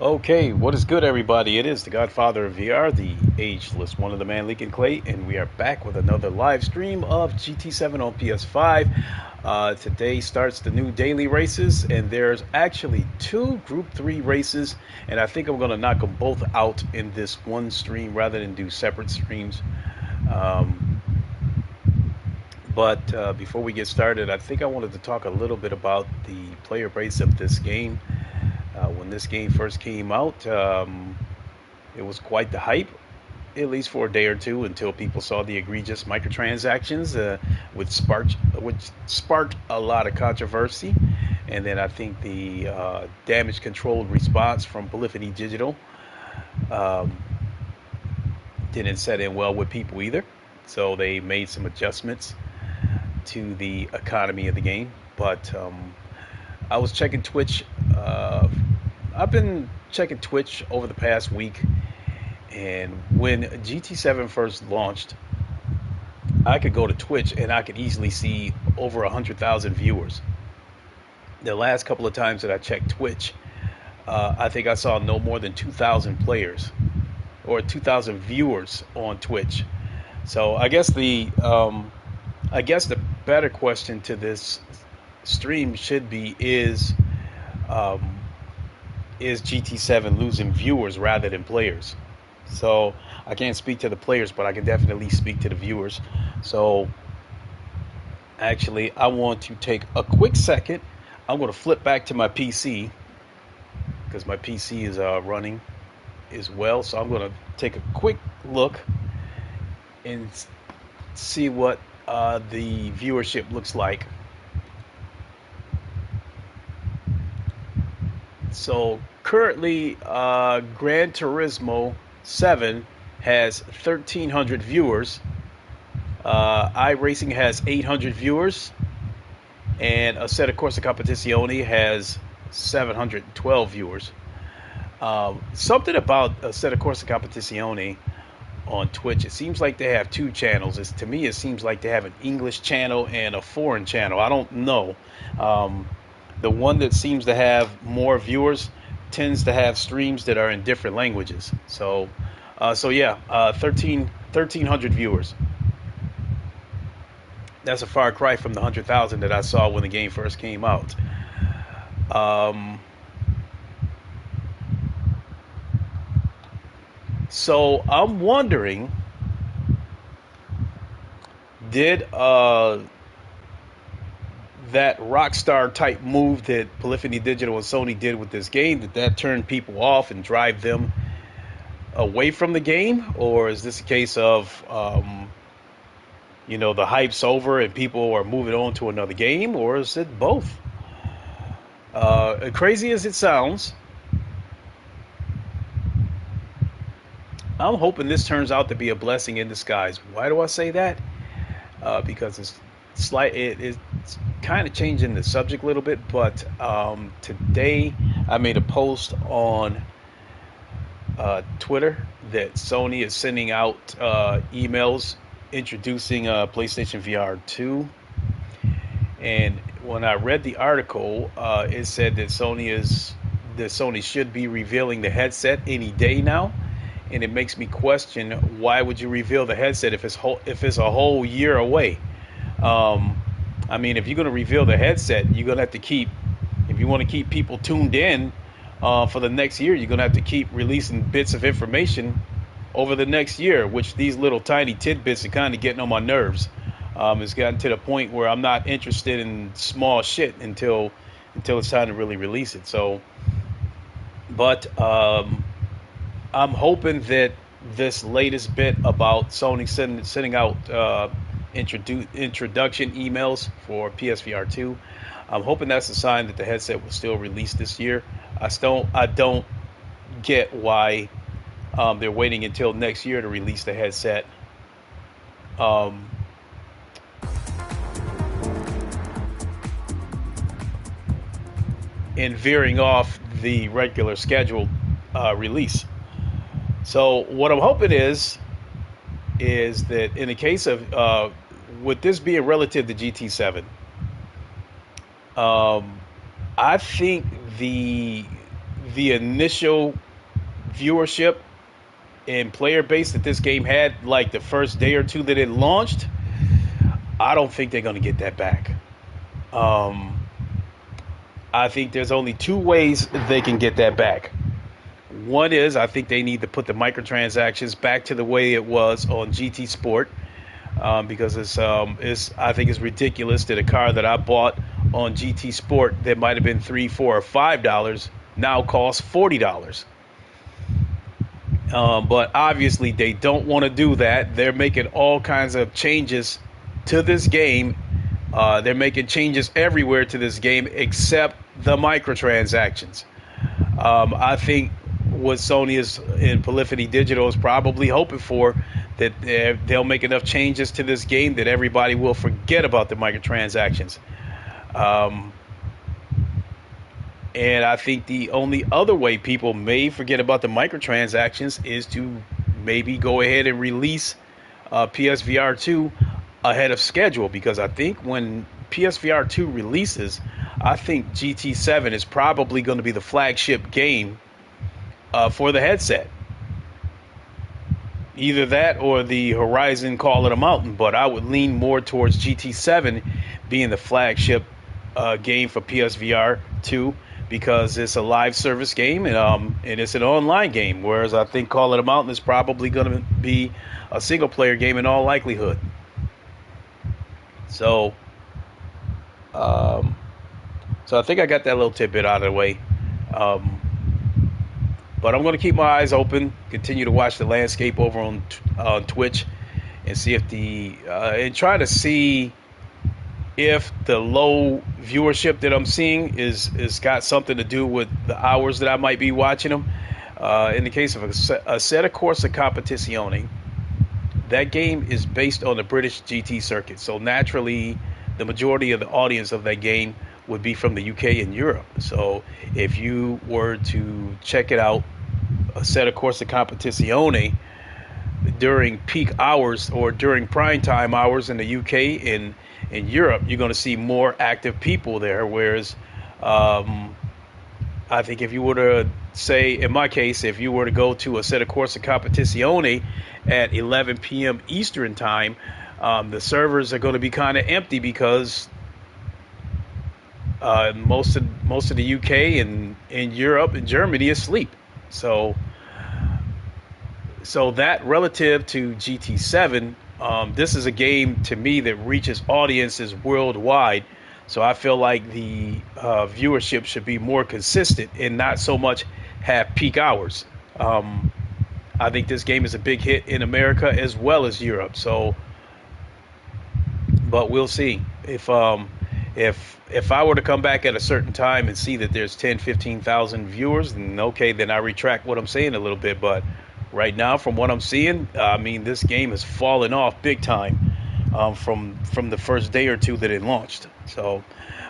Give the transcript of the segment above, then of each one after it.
Okay, what is good, everybody? It is the Godfather of VR, the ageless one of the man Lincoln Clay, and we are back with another live stream of GT7 on PS5. Today starts the new daily races, and there's actually two Group 3 races, and I think I'm going to knock them both out in this one stream rather than do separate streams. Um, but before we get started, I think I wanted to talk a little bit about the player base of this game. When this game first came out, it was quite the hype, at least for a day or two, until people saw the egregious microtransactions, which sparked a lot of controversy. And then I think the damage controlled response from Polyphony Digital um, didn't set in well with people either. So they made some adjustments to the economy of the game. But I was checking Twitch. I've been checking Twitch over the past week, and when GT7 first launched, I could go to Twitch and I could easily see over 100,000 viewers. The last couple of times that I checked Twitch, I think I saw no more than 2,000 players or 2,000 viewers on Twitch. So I guess the better question to this stream should be um, is GT7 losing viewers rather than players? So I can't speak to the players, but I can definitely speak to the viewers. So actually, I want to take a quick second. I'm going to flip back to my PC because my PC is running as well. So I'm going to take a quick look and see what the viewership looks like. So currently, Gran Turismo 7 has 1,300 viewers. iRacing has 800 viewers, and a Set of Corsa Competizione has 712 viewers. Something about a Set of Corsa Competizione on Twitch, it seems like they have two channels. To me, it seems like they have an English channel and a foreign channel. I don't know. The one that seems to have more viewers tends to have streams that are in different languages. So yeah, 1,300 viewers. That's a far cry from the 100,000 that I saw when the game first came out. Um, so I'm wondering, did that Rockstar type move that Polyphony Digital and Sony did with this game, did that turn people off and drive them away from the game? Or is this a case of, the hype's over and people are moving on to another game? Or is it both? Crazy as it sounds, I'm hoping this turns out to be a blessing in disguise. Why do I say that? Because it's kind of changing the subject a little bit, but today I made a post on Twitter that Sony is sending out emails introducing PlayStation VR 2. And when I read the article, it said that Sony should be revealing the headset any day now. And it makes me question, why would you reveal the headset if it's a whole year away? I mean, if you're going to reveal the headset, you're going to have to if you want to keep people tuned in for the next year, you're going to have to keep releasing bits of information over the next year, which these little tiny tidbits are kind of getting on my nerves. It's gotten to the point where I'm not interested in small shit until it's time to really release it. But I'm hoping that this latest bit about Sony sending out introduction emails for PSVR 2, I'm hoping that's a sign that the headset will still release this year. I don't get why they're waiting until next year to release the headset. Um, and veering off the regular scheduled release. So what I'm hoping is that in the case of with this being relative to GT7, I think the initial viewership and player base that this game had, like the first day or two that it launched, I don't think they're going to get that back. I think there's only two ways they can get that back. One is I think they need to put the microtransactions back to the way it was on GT Sport, because I think it's ridiculous that a car that I bought on GT Sport that might have been $3, $4, or $5 now costs $40. But obviously they don't want to do that. They're making all kinds of changes to this game. They're making changes everywhere to this game except the microtransactions. I think what Sony is in Polyphony Digital is probably hoping for, that they'll make enough changes to this game that everybody will forget about the microtransactions. And I think the only other way people may forget about the microtransactions is to maybe go ahead and release PSVR 2 ahead of schedule, because I think when PSVR 2 releases, I think GT7 is probably going to be the flagship game for the headset. Either that or the Horizon Call of the Mountain, but I would lean more towards GT7 being the flagship game for PSVR 2, because it's a live service game and it's an online game, whereas I think Call of the Mountain is probably going to be a single player game in all likelihood. So I think I got that little tidbit out of the way. But I'm going to keep my eyes open, continue to watch the landscape over on Twitch, and see if and try to see if the low viewership that I'm seeing is got something to do with the hours that I might be watching them. In the case of Assetto Corsa Competizione, that game is based on the British GT circuit, so naturally the majority of the audience of that game would be from the UK and Europe. So if you were to check it out, Assetto Corsa Competizione, during peak hours or during prime time hours in the UK and in Europe, you're going to see more active people there. Whereas I think if you were to say, in my case, if you were to go to Assetto Corsa Competizione at 11 p.m. Eastern time, the servers are going to be kind of empty, because most of the UK and in Europe and Germany is asleep. So that relative to GT7, this is a game to me that reaches audiences worldwide. So I feel like the viewership should be more consistent and not so much have peak hours. I think this game is a big hit in America as well as Europe. So, but we'll see. If I were to come back at a certain time and see that there's 10, 15,000 viewers, then okay, then I retract what I'm saying a little bit. But right now, from what I'm seeing, I mean, this game has fallen off big time from the first day or two that it launched. So,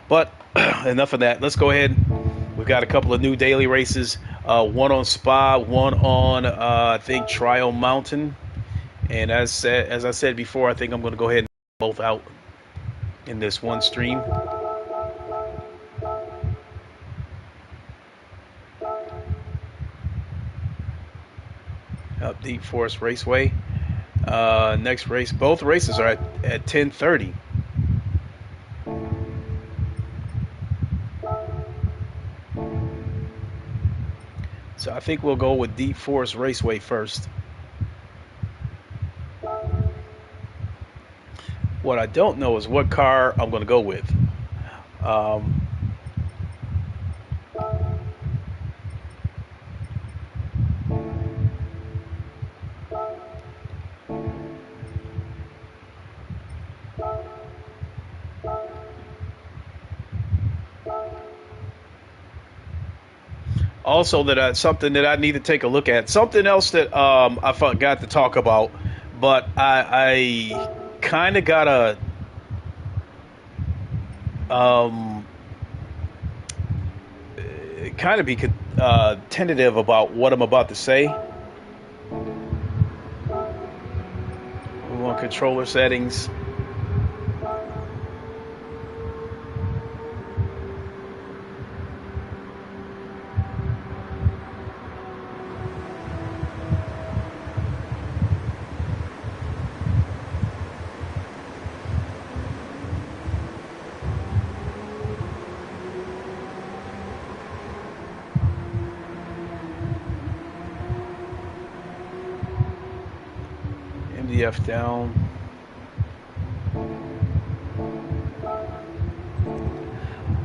but enough of that. Let's go ahead. We've got a couple of new daily races. One on Spa, one on I think Trial Mountain. And as I said before, I think I'm going to go ahead and both out in this one stream. Up Deep Forest Raceway. Next race, both races are at 10:30. So I think we'll go with Deep Forest Raceway first. What I don't know is what car I'm going to go with. Also, something that I need to take a look at. Something else that I forgot to talk about, but I kind of gotta kind of be tentative about what I'm about to say. We want controller settings. CF down.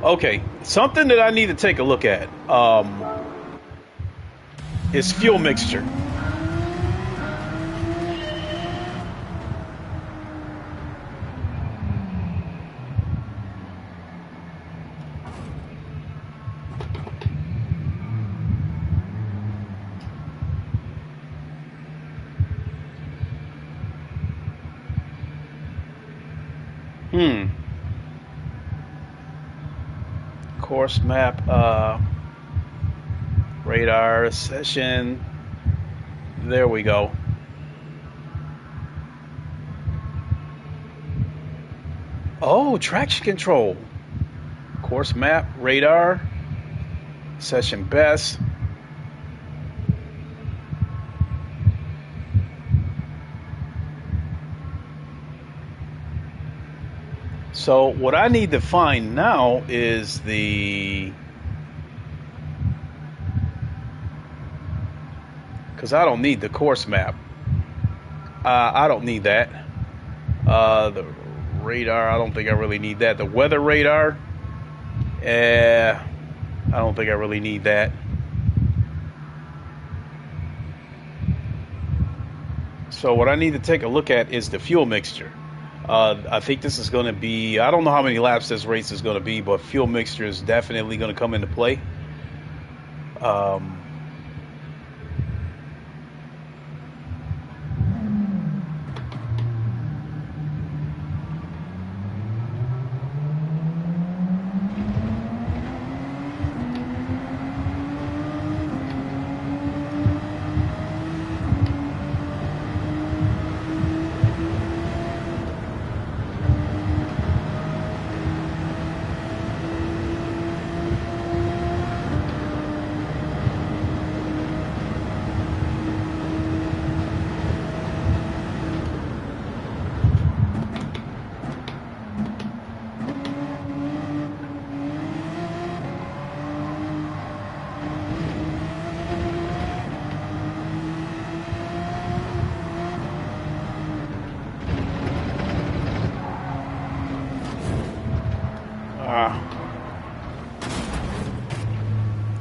Okay, something that I need to take a look at is fuel mixture. Course map, radar session. There we go. Oh, traction control. Course map, radar, session best. So what I need to find now is because I don't need the course map. I don't need that. The radar, I don't think I really need that. The weather radar, I don't think I really need that. So what I need to take a look at is the fuel mixture. I think this is going to be, I don't know how many laps this race is going to be, but fuel mixture is definitely going to come into play.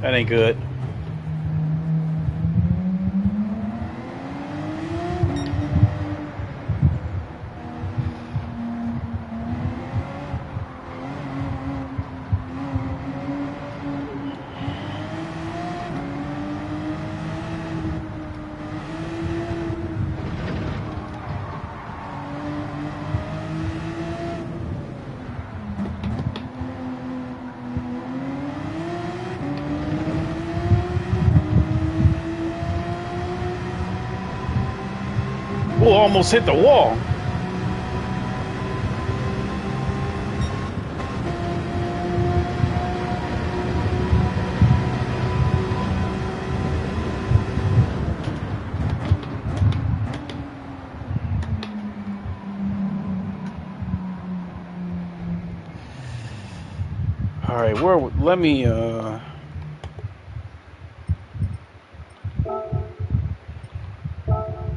That ain't good. Ooh, almost hit the wall. All right, let me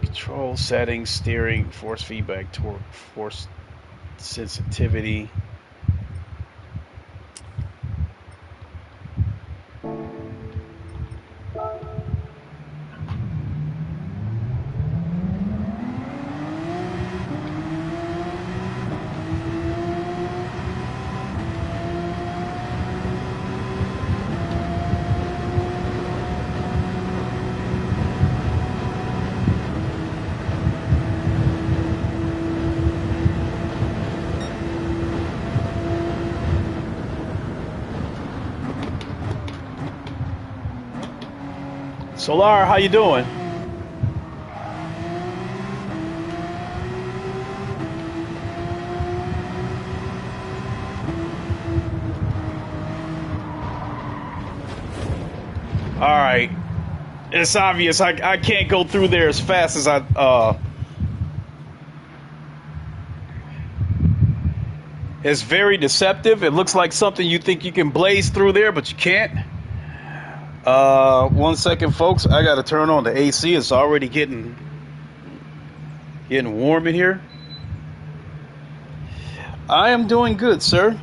control settings, steering, force feedback, torque, force sensitivity. Solar, how you doing? All right. It's obvious I can't go through there as fast as it's very deceptive. It looks like something you think you can blaze through there, but you can't. 1 second, folks. I got to turn on the AC. It's already getting Getting warm in here. I am doing good, sir.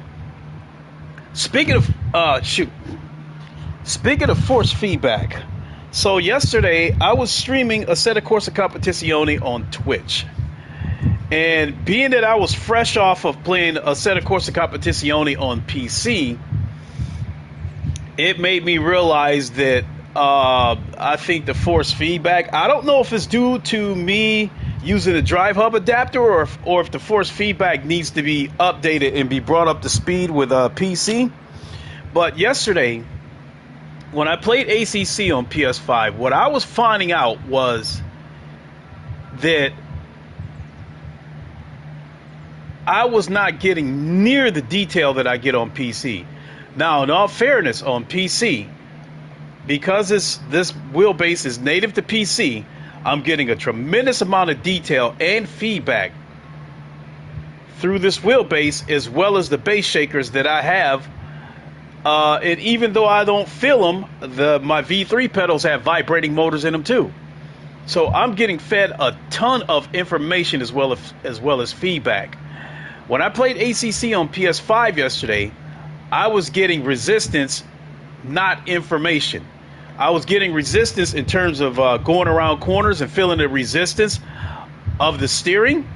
Speaking of Speaking of force feedback, so yesterday I was streaming a set of Corsa Competizione on Twitch. And being that I was fresh off of playing a set of Corsa Competizione on PC, it made me realize that I think the force feedback, I don't know if it's due to me using the Drivehub adapter or if the force feedback needs to be updated and be brought up to speed with PC. But yesterday, when I played ACC on PS5, what I was finding out was that I was not getting near the detail that I get on PC. Now, in all fairness, on PC, because this wheelbase is native to PC, I'm getting a tremendous amount of detail and feedback through this wheelbase, as well as the base shakers that I have. And even though I don't feel them, my V3 pedals have vibrating motors in them too. So I'm getting fed a ton of information as well as feedback. When I played ACC on PS5 yesterday, I was getting resistance, not information. I was getting resistance in terms of going around corners and feeling the resistance of the steering,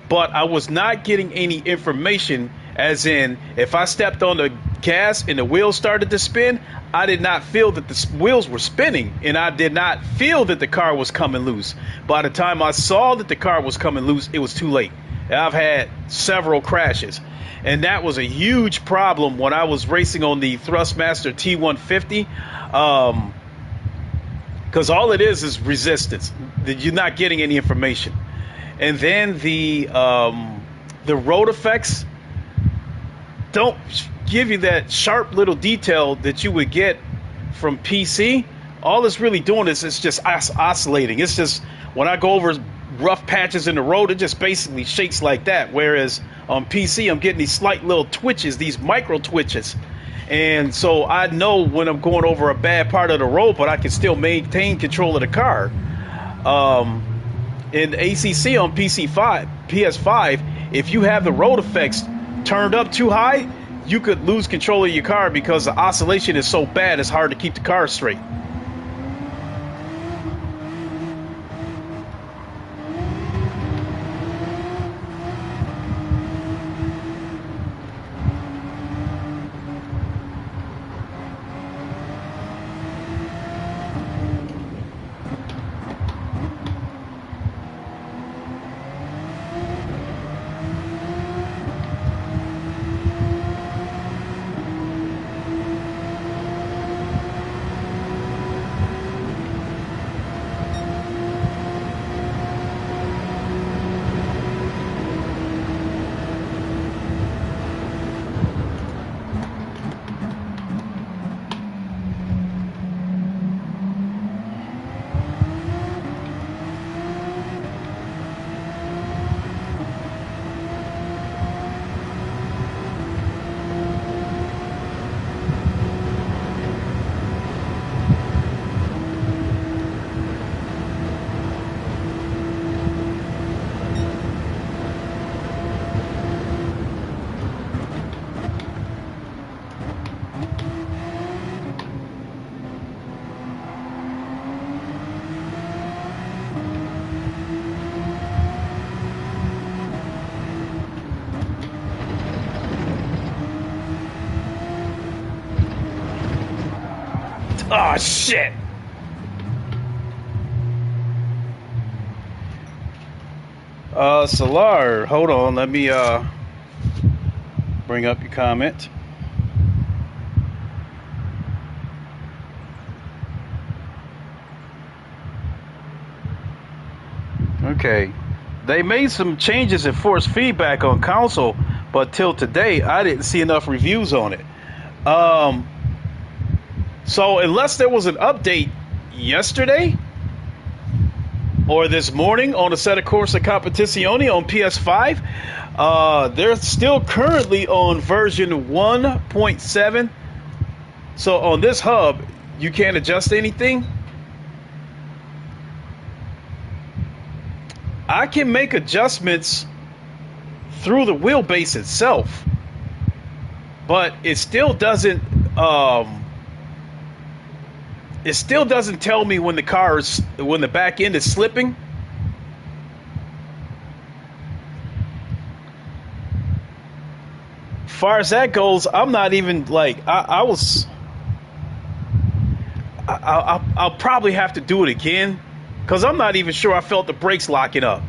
but I was not getting any information, as in if I stepped on the gas and the wheels started to spin, I did not feel that the wheels were spinning, and I did not feel that the car was coming loose. By the time I saw that the car was coming loose, it was too late. I've had several crashes, and that was a huge problem when I was racing on the Thrustmaster T150, because all it is resistance. You're not getting any information. And then the road effects don't give you that sharp little detail that you would get from PC. All it's really doing is it's just oscillating. It's just when I go over rough patches in the road, it just basically shakes like that. Whereas on PC, I'm getting these slight little twitches, these micro twitches. And so I know when I'm going over a bad part of the road, but I can still maintain control of the car. In ACC on PS5, if you have the road effects turned up too high, you could lose control of your car because the oscillation is so bad, it's hard to keep the car straight. Oh, shit. Solar, hold on. Let me bring up your comment. Okay. They made some changes in force feedback on console, but till today, I didn't see enough reviews on it. So unless there was an update yesterday or this morning on a set of Corsa Competizione on PS5, they're still currently on version 1.7. So on this hub, you can't adjust anything. I can make adjustments through the wheelbase itself, but it still doesn't. It still doesn't tell me when when the back end is slipping. As far as that goes, I'm not even like I'll probably have to do it again because I'm not even sure I felt the brakes locking up.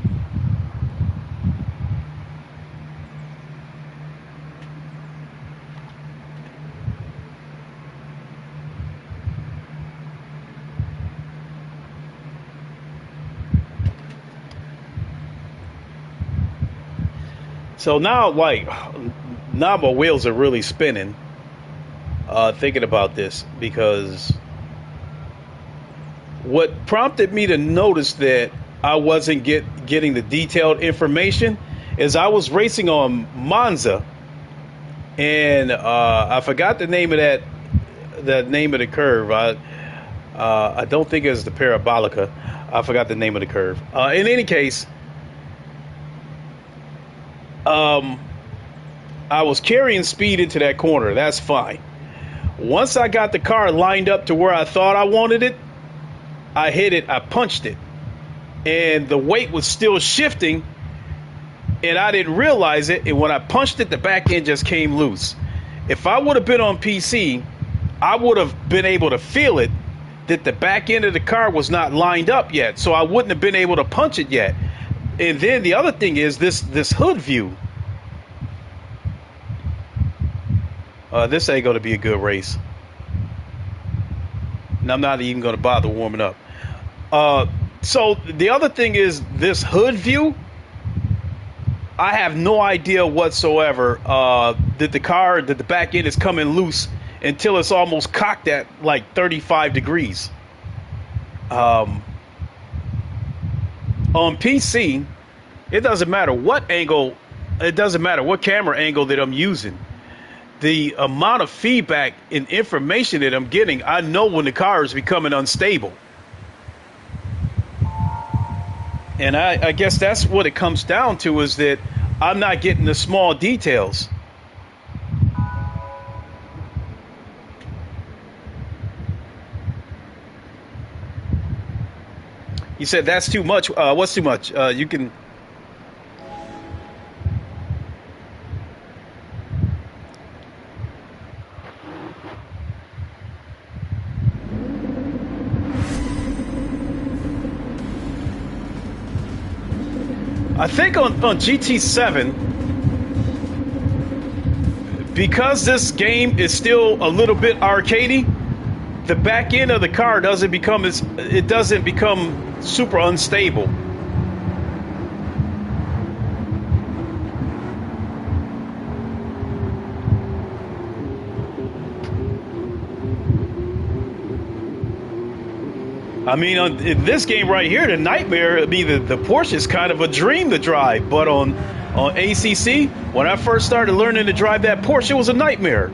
So now, now my wheels are really spinning thinking about this, because what prompted me to notice that I wasn't getting the detailed information is I was racing on Monza, and I forgot the name of the name of the curve. I don't think it's the Parabolica. I forgot the name of the curve. In any case, I was carrying speed into that corner. That's fine. Once I got the car lined up to where I thought I wanted it, I hit it, I punched it, and the weight was still shifting, and I didn't realize it. And when I punched it, the back end just came loose. If I would have been on PC, I would have been able to feel it, that the back end of the car was not lined up yet, so I wouldn't have been able to punch it yet. And then the other thing is this hood view. This ain't going to be a good race. And I'm not even going to bother warming up. So the other thing is this hood view. I have no idea whatsoever that the back end is coming loose until it's almost cocked at like 35 degrees. On PC, it doesn't matter what angle, it doesn't matter what camera angle that I'm using. The amount of feedback and information that I'm getting, I know when the car is becoming unstable. And I guess that's what it comes down to, is that I'm not getting the small details. You said that's too much. What's too much? You can. I think on GT7, because this game is still a little bit arcadey, the back end of the car doesn't become super unstable. I mean, in this game right here, the nightmare, I mean, the Porsche is kind of a dream to drive, but on ACC, when I first started learning to drive that Porsche, it was a nightmare.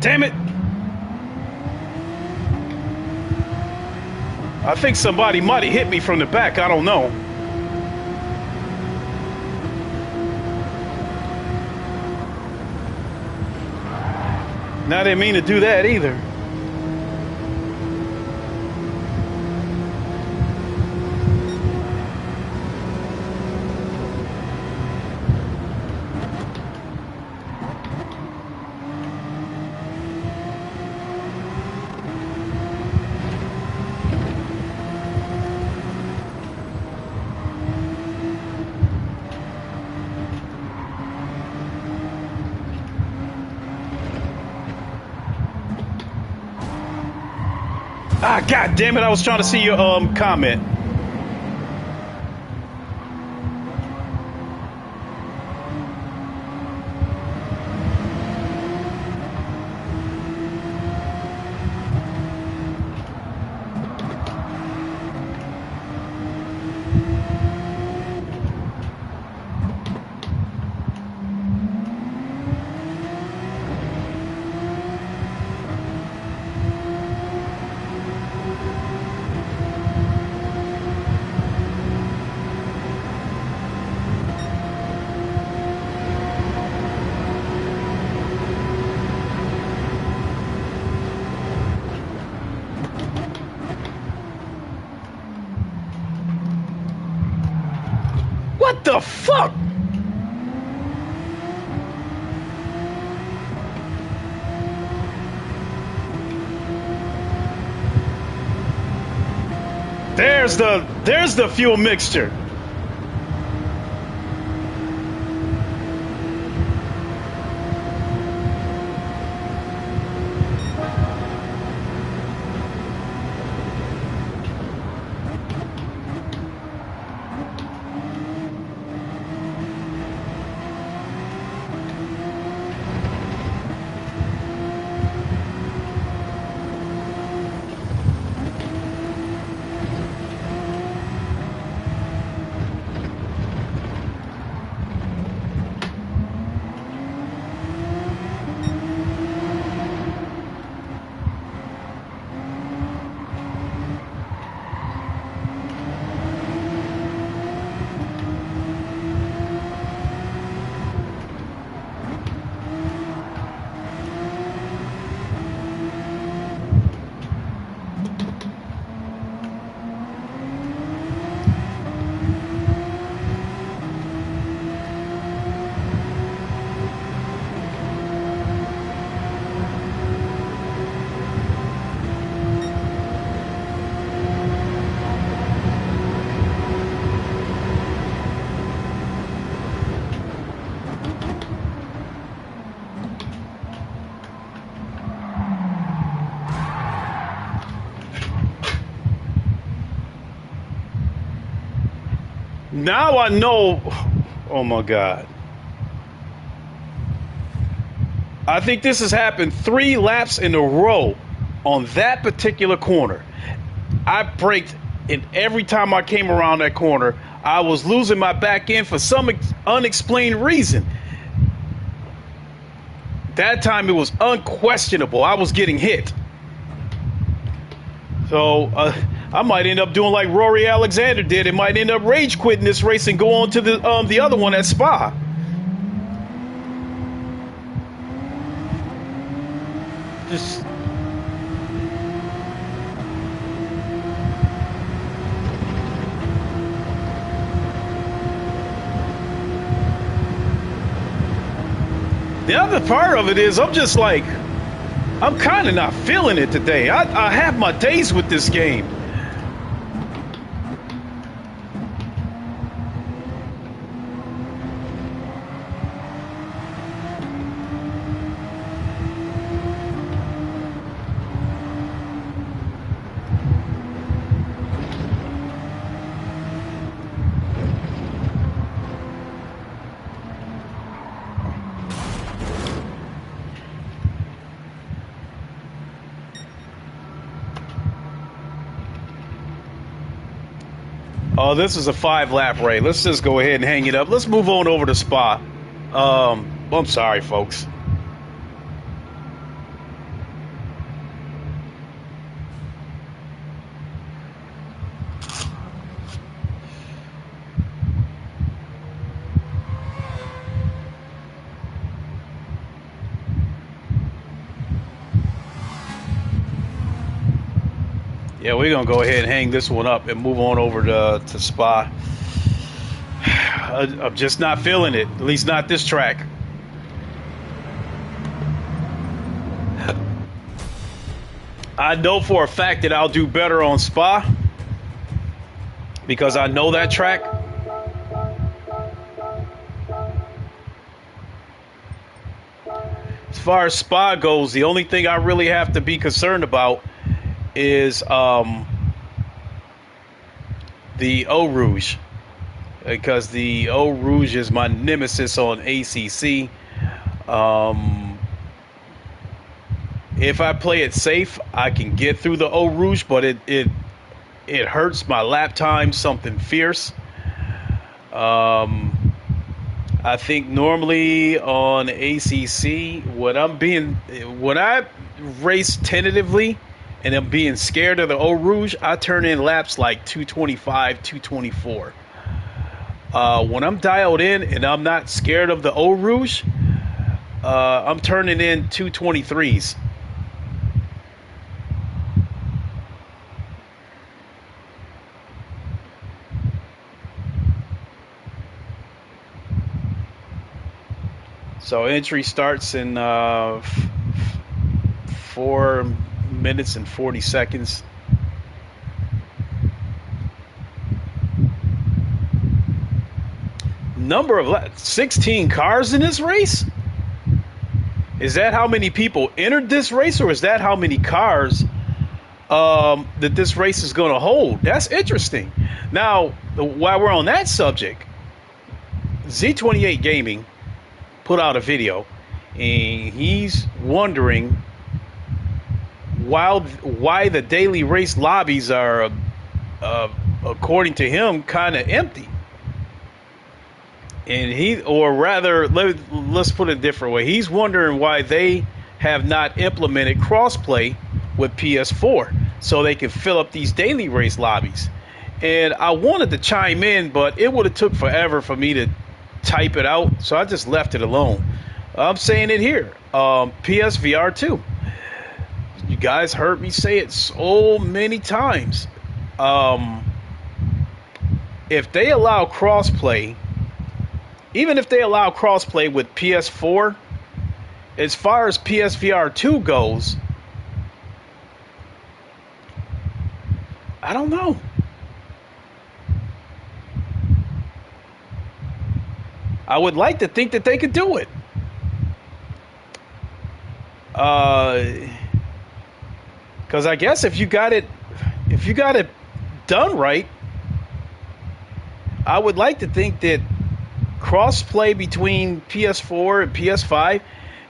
Damn it! I think somebody might have hit me from the back. I don't know. Now, I didn't mean to do that either. Ah, God damn it, I was trying to see your comment. What the fuck? There's the fuel mixture. Now I know. Oh my God. I think this has happened 3 laps in a row on that particular corner. I braked, and every time I came around that corner, I was losing my back end for some unexplained reason. That time it was unquestionable. I was getting hit. So I might end up doing like Rory Alexander did. It might end up rage quitting this race and go on to the other one at Spa. Just the other part of it is I'm just like, I'm kind of not feeling it today. I have my days with this game. Oh, this is a 5-lap race. Let's just go ahead and hang it up. Let's move on over to Spa. I'm sorry, folks. Yeah, we're gonna go ahead and hang this one up and move on over to Spa. I'm just not feeling it. At least not this track. I know for a fact that I'll do better on Spa because I know that track. As far as Spa goes, the only thing I really have to be concerned about is the Eau Rouge, because the Eau Rouge is my nemesis on ACC. If I play it safe, I can get through the Eau Rouge, but it hurts my lap time something fierce. I think normally on ACC, when I race tentatively and I'm being scared of the Eau Rouge, I turn in laps like 225, 224. When I'm dialed in and I'm not scared of the Eau Rouge, I'm turning in 223s. So entry starts in 4 minutes and 40 seconds. Number of 16 cars in this race? Is that how many people entered this race, or is that how many cars that this race is going to hold? That's interesting. Now, while we're on that subject, Z28 Gaming put out a video, and he's wondering why the daily race lobbies are, according to him, kind of empty. And let's put it a different way. He's wondering why they have not implemented crossplay with PS4 so they can fill up these daily race lobbies. And I wanted to chime in, but it would have took forever for me to type it out, so I just left it alone. I'm saying it here. PSVR 2. You guys heard me say it so many times. If they allow crossplay, even if they allow crossplay with PS4, as far as PSVR 2 goes, I don't know. I would like to think that they could do it. Because I guess if you got it done right, I would like to think that crossplay between PS4 and PS5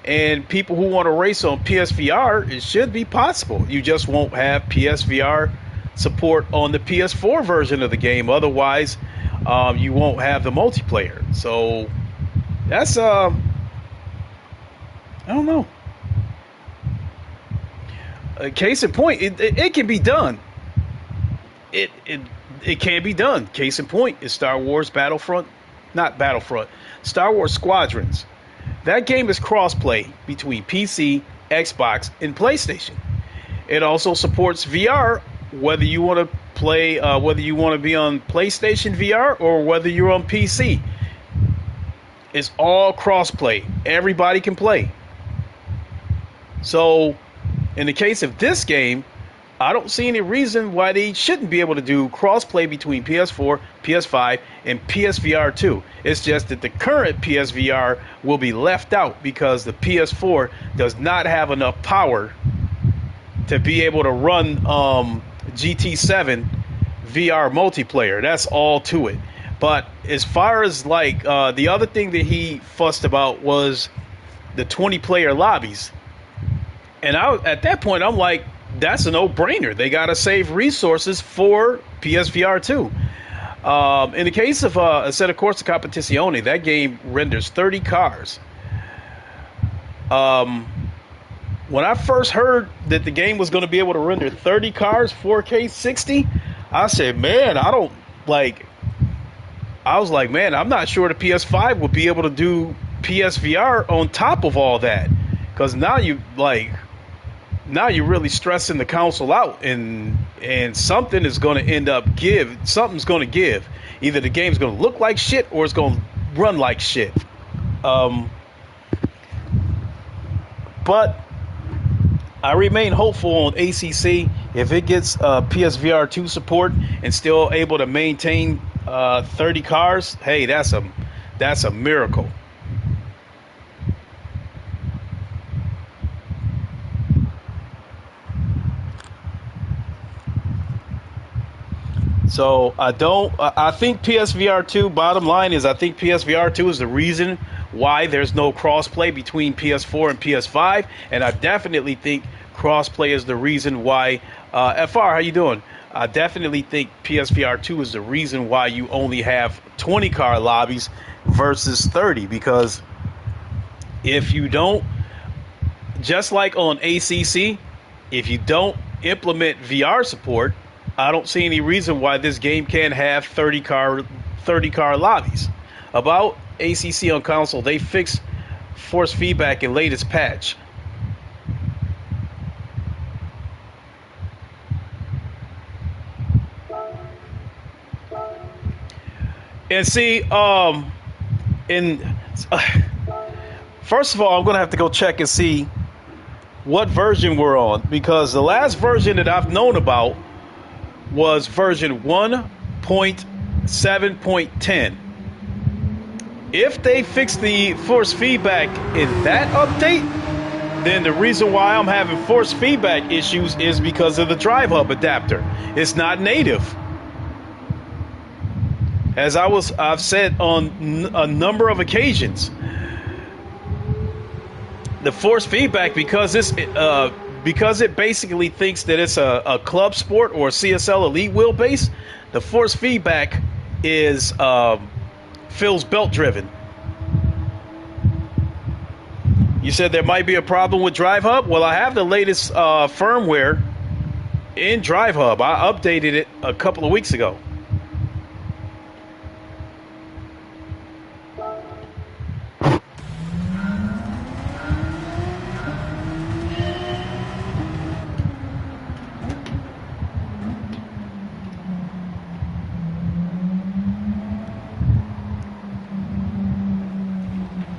and people who want to race on PSVR, it should be possible. You just won't have PSVR support on the PS4 version of the game. Otherwise, you won't have the multiplayer. So that's I don't know. Case in point, it can be done. It can be done. Case in point is Star Wars Star Wars Squadrons. That game is crossplay between PC, Xbox, and PlayStation. It also supports VR, whether you want to play, whether you want to be on PlayStation VR or whether you're on PC. It's all crossplay. Everybody can play. So, in the case of this game, I don't see any reason why they shouldn't be able to do crossplay between PS4, PS5, and PSVR 2. It's just that the current PSVR will be left out because the PS4 does not have enough power to be able to run GT7 VR multiplayer. That's all to it. But as far as like the other thing that he fussed about was the 20-player lobbies. And at that point, I'm like, that's a no-brainer. They got to save resources for PSVR 2. In the case of Assetto Corsa Competizione, that game renders 30 cars. When I first heard that the game was going to be able to render 30 cars, 4K 60, I said, man, I was like, man, I'm not sure the PS5 would be able to do PSVR on top of all that. Because now now you're really stressing the console out, and something is going to end up something's going to give. Either the game's going to look like shit or it's going to run like shit. But I remain hopeful on ACC. If it gets PSVR 2 support and still able to maintain 30 cars, hey, that's a miracle. So I think PSVR 2, bottom line is I think PSVR 2 is the reason why there's no crossplay between PS4 and PS5. And I definitely think crossplay is the reason why, FR, how you doing? I definitely think PSVR 2 is the reason why you only have 20 car lobbies versus 30. Because if you don't, just like on ACC, if you don't implement VR support, I don't see any reason why this game can't have 30 car lobbies. About ACC on console, they fixed force feedback in latest patch. And see, first of all, I'm gonna have to go check and see what version we're on, because the last version that I've known about was version 1.7.10. If they fix the force feedback in that update, then the reason why I'm having force feedback issues is because of the Drivehub adapter. It's not native. As I've said on a number of occasions, the force feedback, because it basically thinks that it's a club sport or a CSL Elite wheelbase, the force feedback is feels belt driven. You said there might be a problem with Drivehub? Well, I have the latest firmware in Drivehub. I updated it a couple of weeks ago.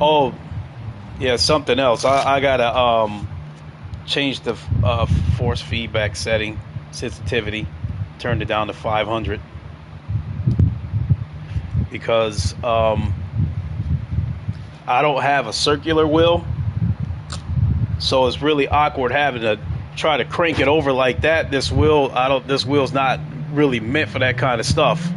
Oh, yeah, something else. I gotta change the force feedback setting sensitivity, turned it down to 500, because I don't have a circular wheel, so it's really awkward having to try to crank it over like that. This wheel's not really meant for that kind of stuff.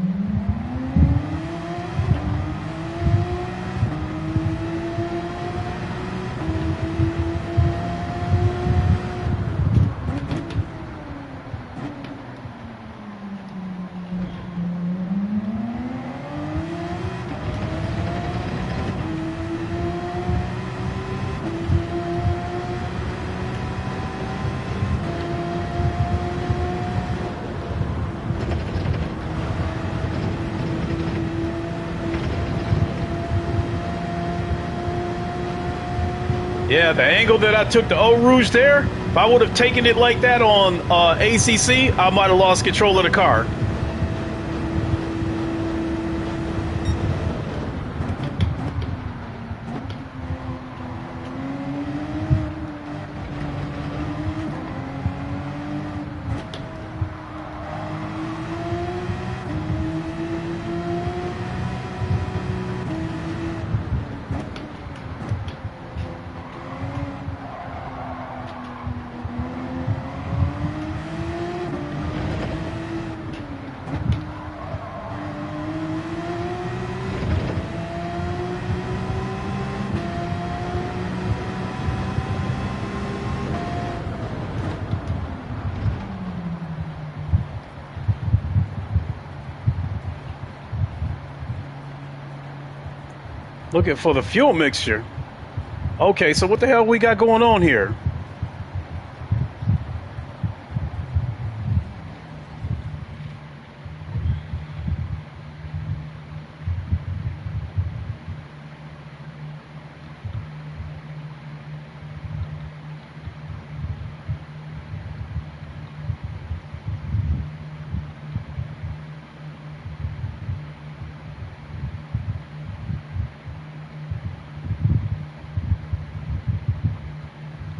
Yeah, the angle that I took the Eau Rouge there, if I would have taken it like that on ACC, I might have lost control of the car. Looking for the fuel mixture. Okay, so what the hell we got going on here?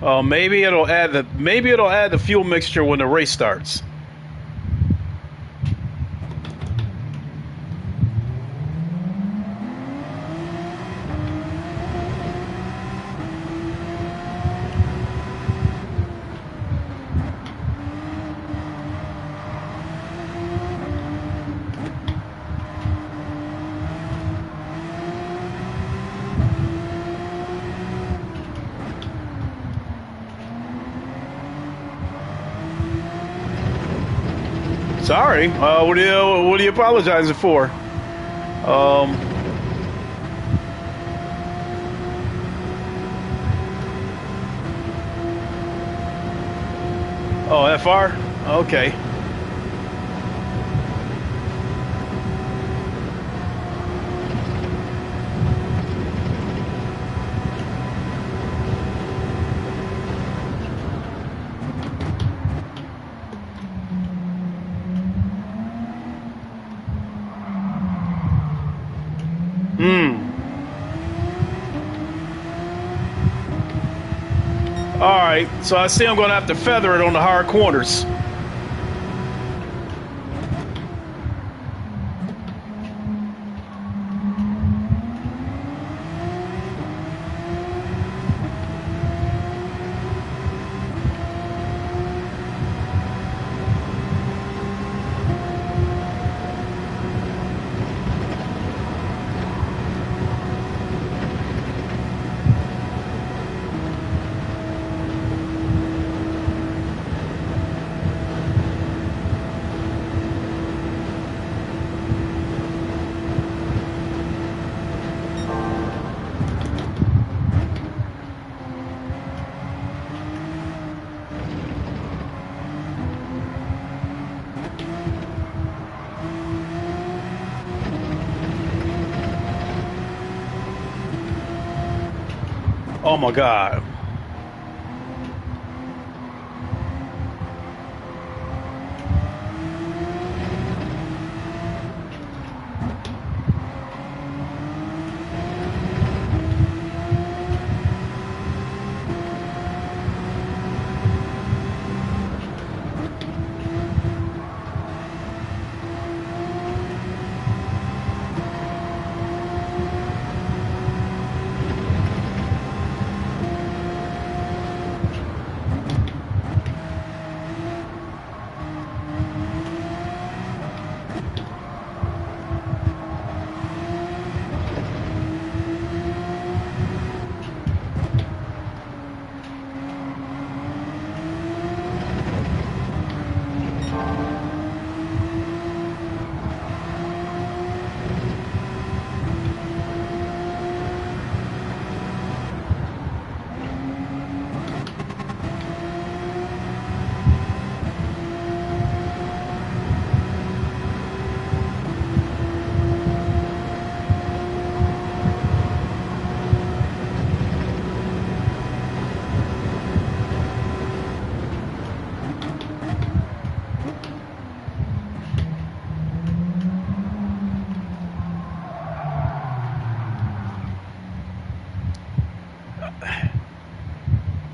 Maybe it'll add the fuel mixture when the race starts. Sorry. What are you apologizing for? Oh, FR? Okay. All right, so I see I'm going to have to feather it on the hard corners. Oh my God.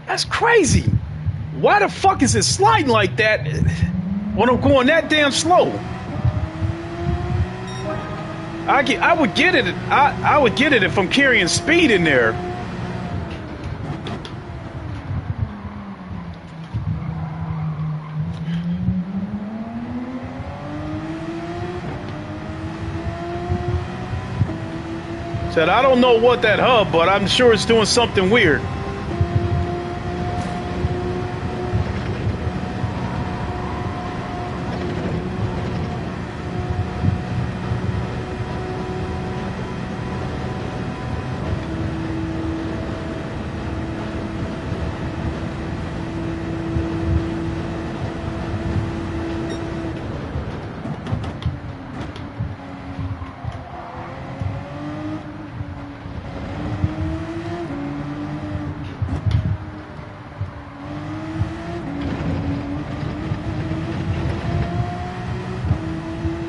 That's crazy. Why the fuck is it sliding like that when I'm going that damn slow? I would get it. I would get it if I'm carrying speed in there. Said I don't know what that hub, but I'm sure it's doing something weird.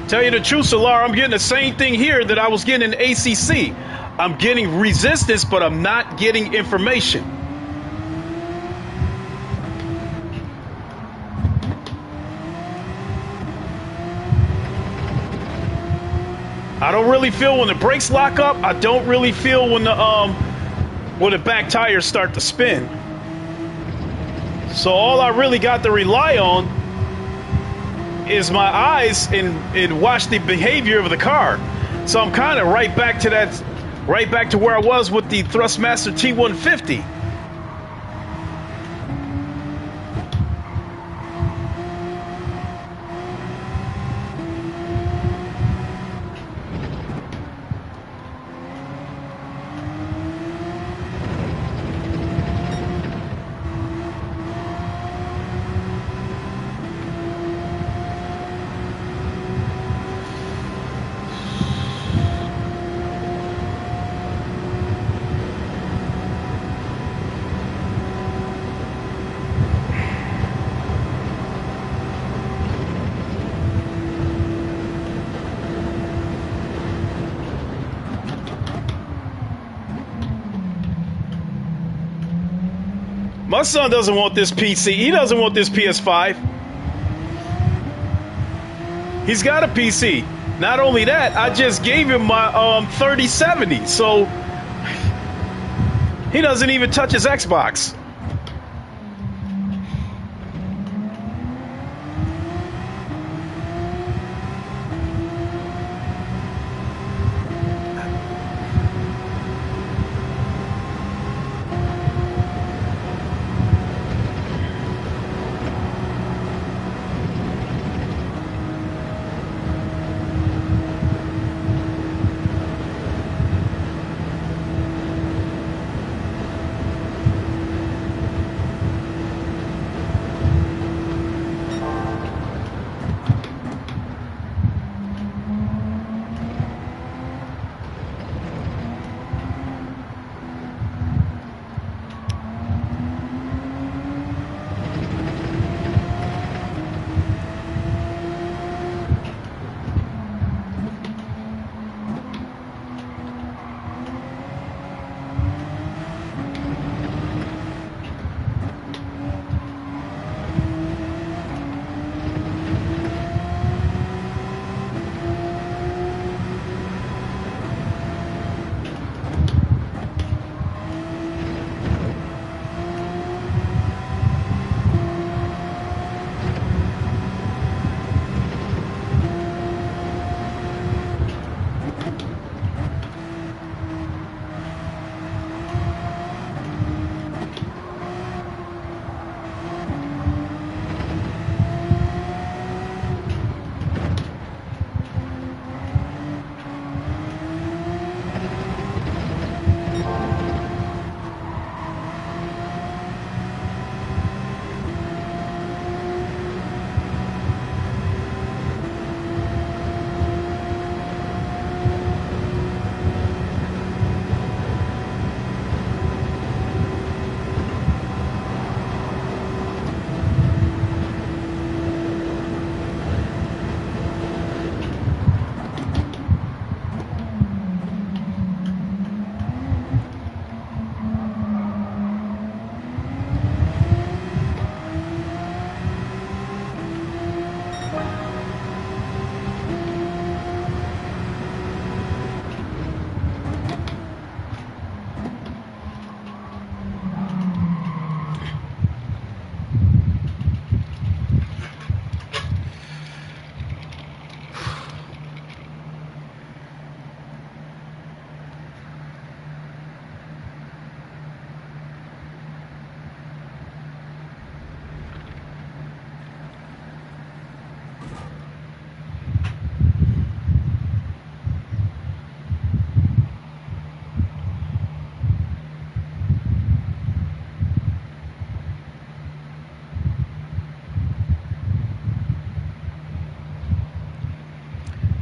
Tell you the truth, Solar, I'm getting the same thing here that I was getting in ACC. I'm getting resistance, but I'm not getting information. I don't really feel when the brakes lock up. I don't really feel when the back tires start to spin. So all I really got to rely on is my eyes and watch the behavior of the car. So I'm kind of right back to where I was with the Thrustmaster T150. My son doesn't want this PC. He doesn't want this PS5. He's got a PC. Not only that, I just gave him my 3070. So he doesn't even touch his Xbox.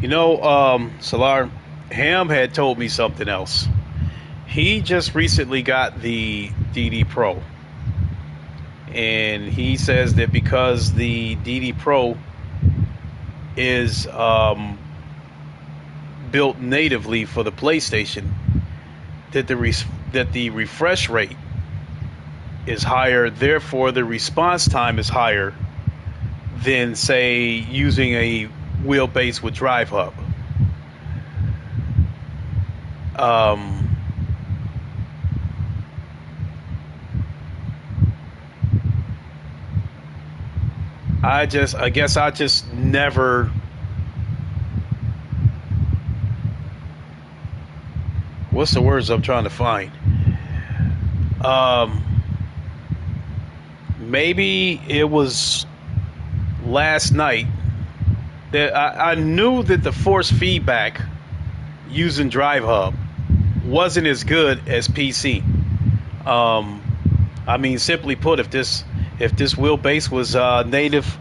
You know, Salar, Ham had told me something else. He just recently got the DD Pro. And he says that because the DD Pro is built natively for the PlayStation, that the refresh rate is higher, therefore the response time is higher than, say, using a wheelbase with Drivehub. Um, I guess I just never. What's the words I'm trying to find? Um, Maybe it was last night that I knew that the force feedback using Drivehub wasn't as good as PC. Um, I mean, simply put, if this wheelbase was native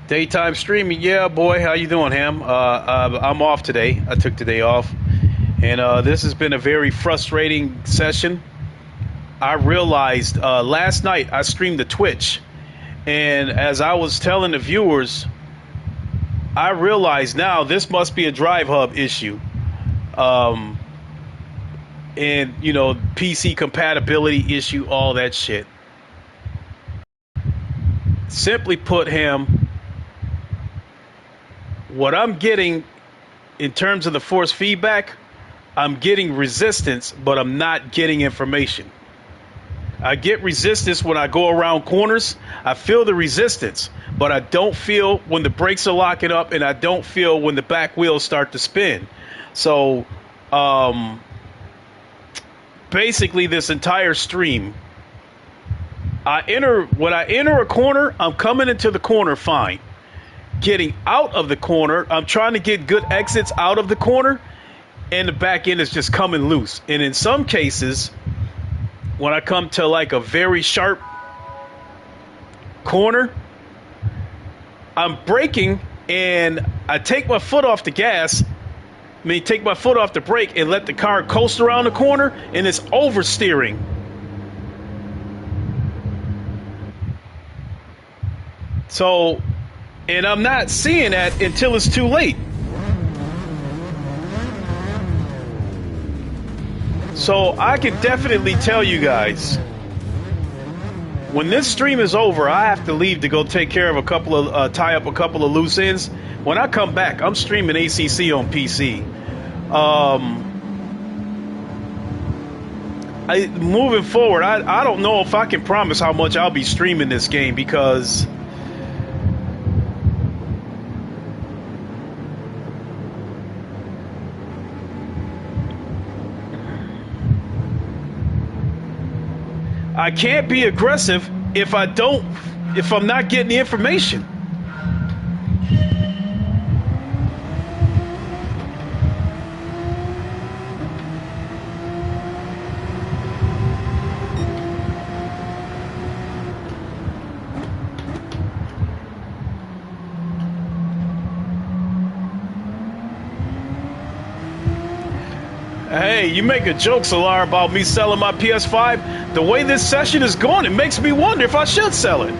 daytime streaming, yeah, boy, how you doing, Ham? I'm off today. I took the day off, and this has been a very frustrating session. I realized last night I streamed to Twitch, and as I was telling the viewers, I realize now this must be a Drivehub issue. Um, and, you know, PC compatibility issue, all that shit. Simply put, him, what I'm getting in terms of the force feedback, I'm getting resistance, but I'm not getting information. I get resistance when I go around corners. I feel the resistance, but I don't feel when the brakes are locking up, and I don't feel when the back wheels start to spin. So, basically, this entire stream, when I enter a corner, I'm coming into the corner fine. Getting out of the corner, I'm trying to get good exits out of the corner, and the back end is just coming loose. And in some cases, when I come to like a very sharp corner, I'm braking and I take my foot off the gas, take my foot off the brake and let the car coast around the corner, and it's oversteering. So, and I'm not seeing that until it's too late. So I can definitely tell you guys, when this stream is over, I have to leave to go take care of tie up a couple of loose ends. When I come back, I'm streaming ACC on PC. Moving forward, I don't know if I can promise how much I'll be streaming this game, because I can't be aggressive if I'm not getting the information. Hey, you make a joke, Solar, about me selling my PS5. The way this session is going, it makes me wonder if I should sell it.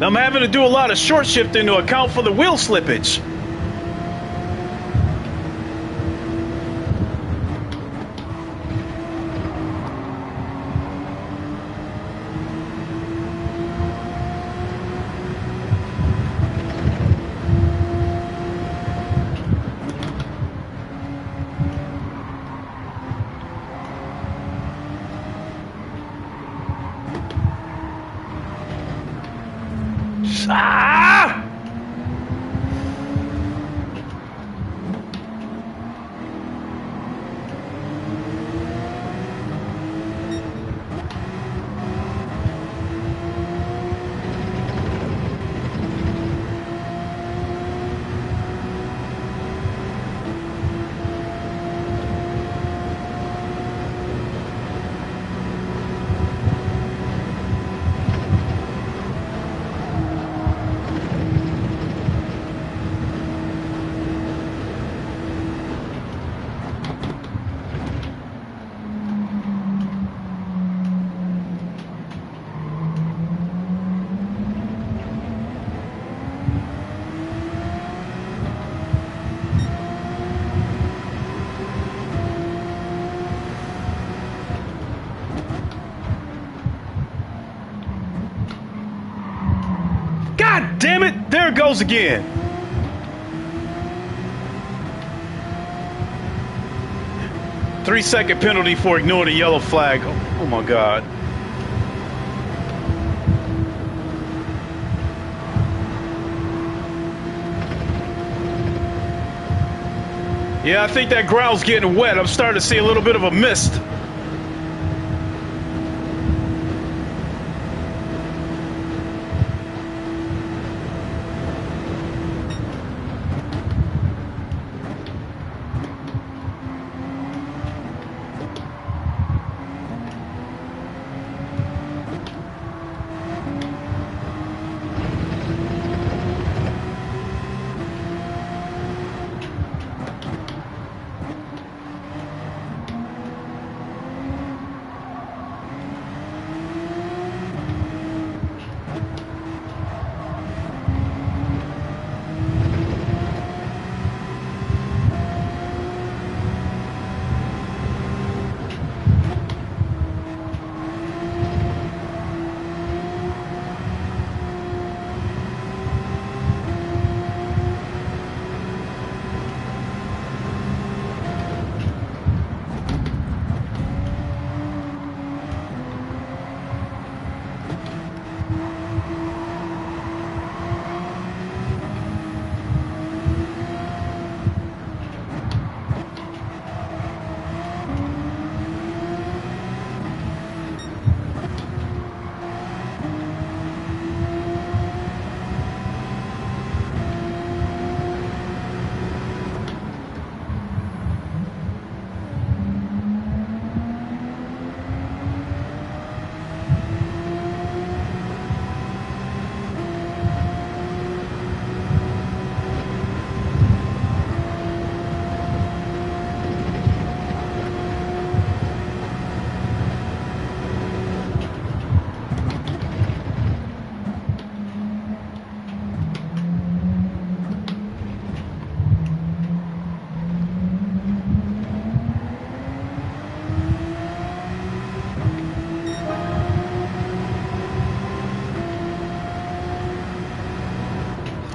I'm having to do a lot of short shifting to account for the wheel slippage. Ah! Damn it! There it goes again. Three-second penalty for ignoring the yellow flag. Oh my God. Yeah, I think that ground's getting wet. I'm starting to see a little bit of a mist.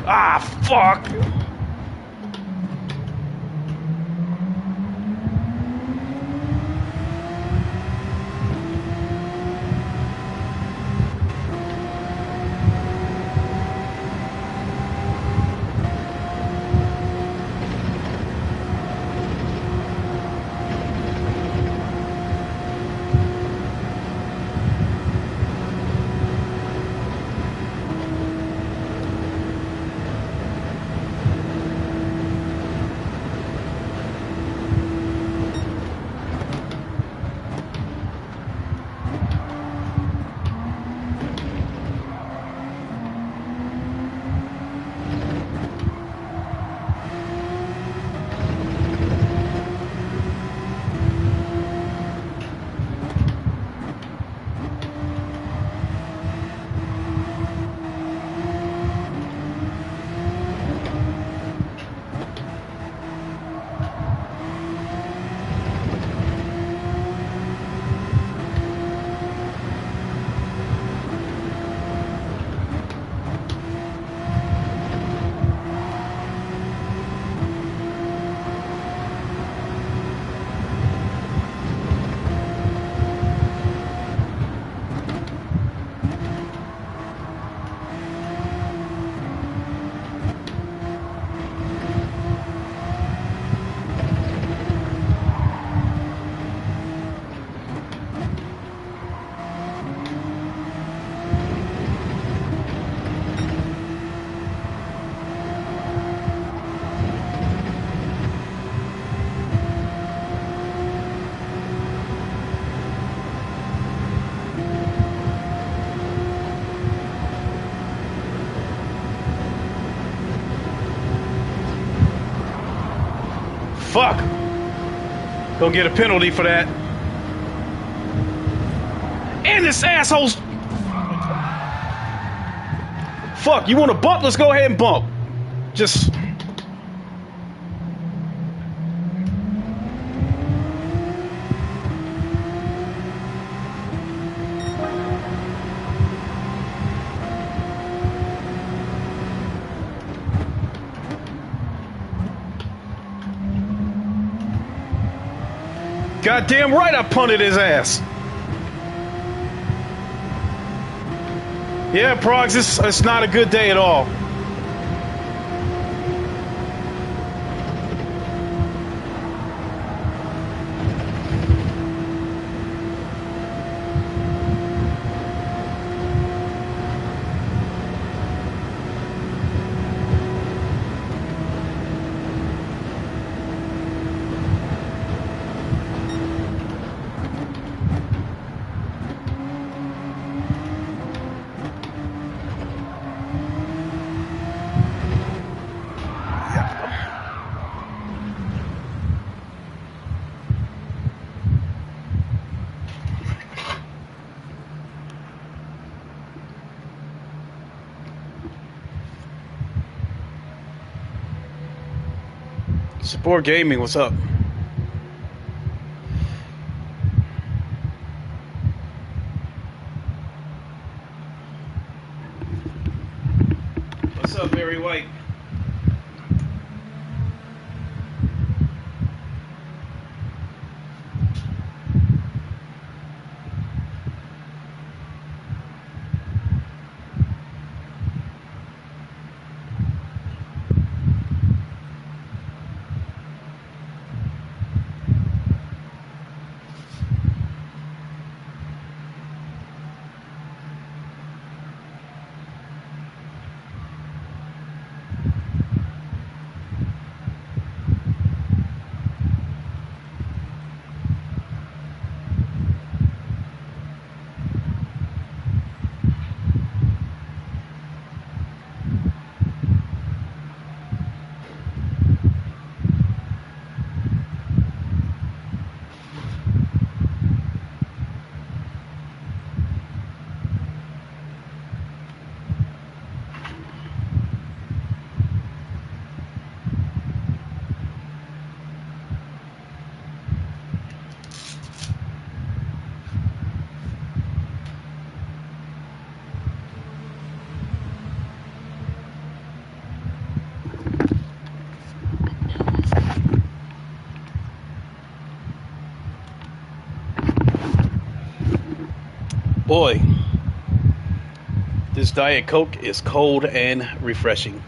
Ah, fuck! Fuck! Gonna get a penalty for that. And this asshole's... Fuck, you wanna bump? Let's go ahead and bump. Just... Goddamn right I punted his ass. Yeah, Progs, it's not a good day at all. Support Gaming, what's up? What's up, Barry White? Boy, this Diet Coke is cold and refreshing.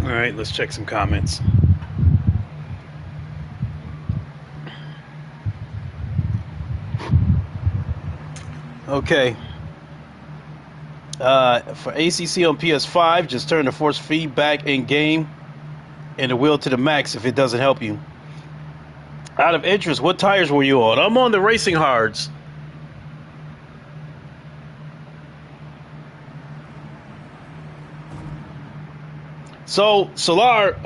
All right, let's check some comments. Okay. For ACC on PS5, just turn the force feedback in game and the wheel to the max if it doesn't help you. Out of interest, what tires were you on? I'm on the racing hards. So, Solar,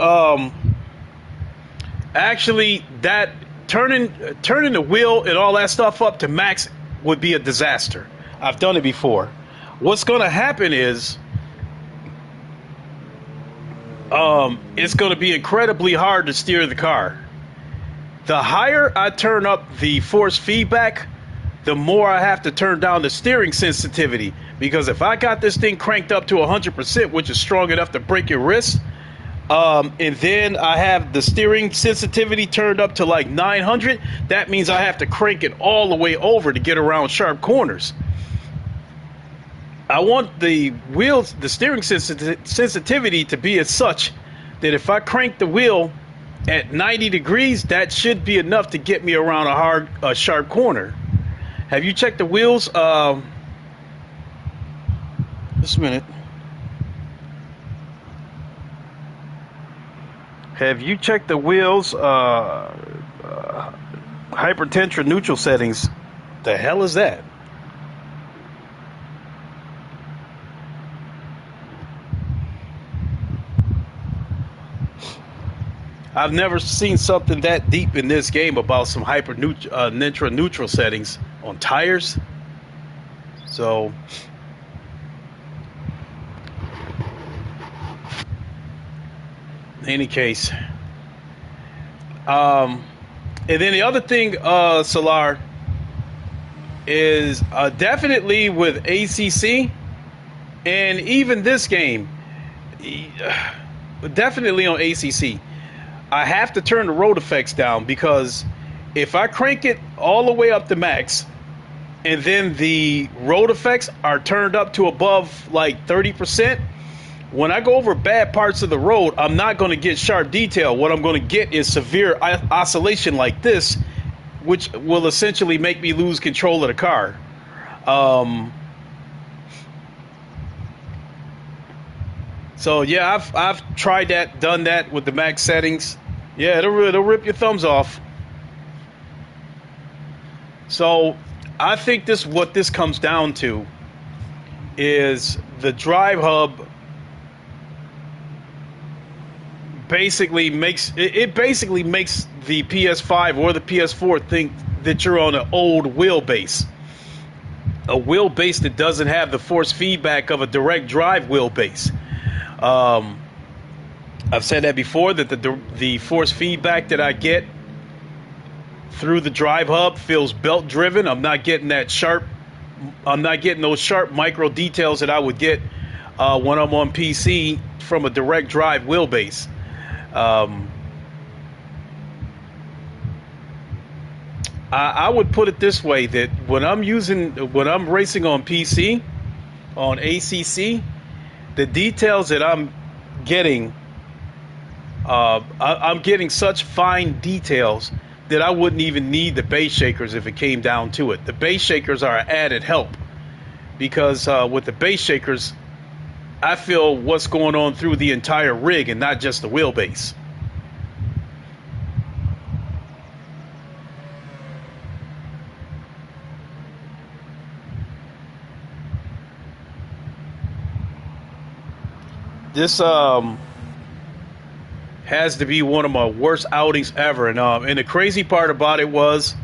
actually, that turning the wheel and all that stuff up to max would be a disaster. I've done it before. What's going to happen is it's going to be incredibly hard to steer the car. The higher I turn up the force feedback, the more I have to turn down the steering sensitivity. Because if I got this thing cranked up to 100%, which is strong enough to break your wrist, and then I have the steering sensitivity turned up to like 900, that means I have to crank it all the way over to get around sharp corners. I want the wheels, the steering sensitivity to be as such that if I crank the wheel at 90 degrees, that should be enough to get me around a sharp corner. Have you checked the wheels? Just a minute. Have you checked the wheels hypertension neutral settings? The hell is that? I've never seen something that deep in this game about some neutral settings on tires. So, in any case, and then the other thing, Solar, is definitely with ACC. And even this game, definitely on ACC, I have to turn the road effects down, because if I crank it all the way up to max and then the road effects are turned up to above like 30%, when I go over bad parts of the road, I'm not going to get sharp detail. What I'm going to get is severe oscillation like this, which will essentially make me lose control of the car. So yeah, I've tried that, done that with the max settings. Yeah, it'll rip your thumbs off. So I think what this comes down to is the Drivehub basically makes the PS5 or the PS4 think that you're on an old wheelbase. A wheelbase that doesn't have the force feedback of a direct drive wheelbase. I've said that before, that the force feedback that I get through the Drivehub feels belt driven. I'm not getting those sharp micro details that I would get when I'm on PC from a direct drive wheelbase. I would put it this way, that when I'm racing on PC, on ACC, the details that I'm getting, I'm getting such fine details that I wouldn't even need the base shakers if it came down to it. The base shakers are an added help, because with the base shakers, I feel what's going on through the entire rig and not just the wheelbase. This has to be one of my worst outings ever. And the crazy part about it was,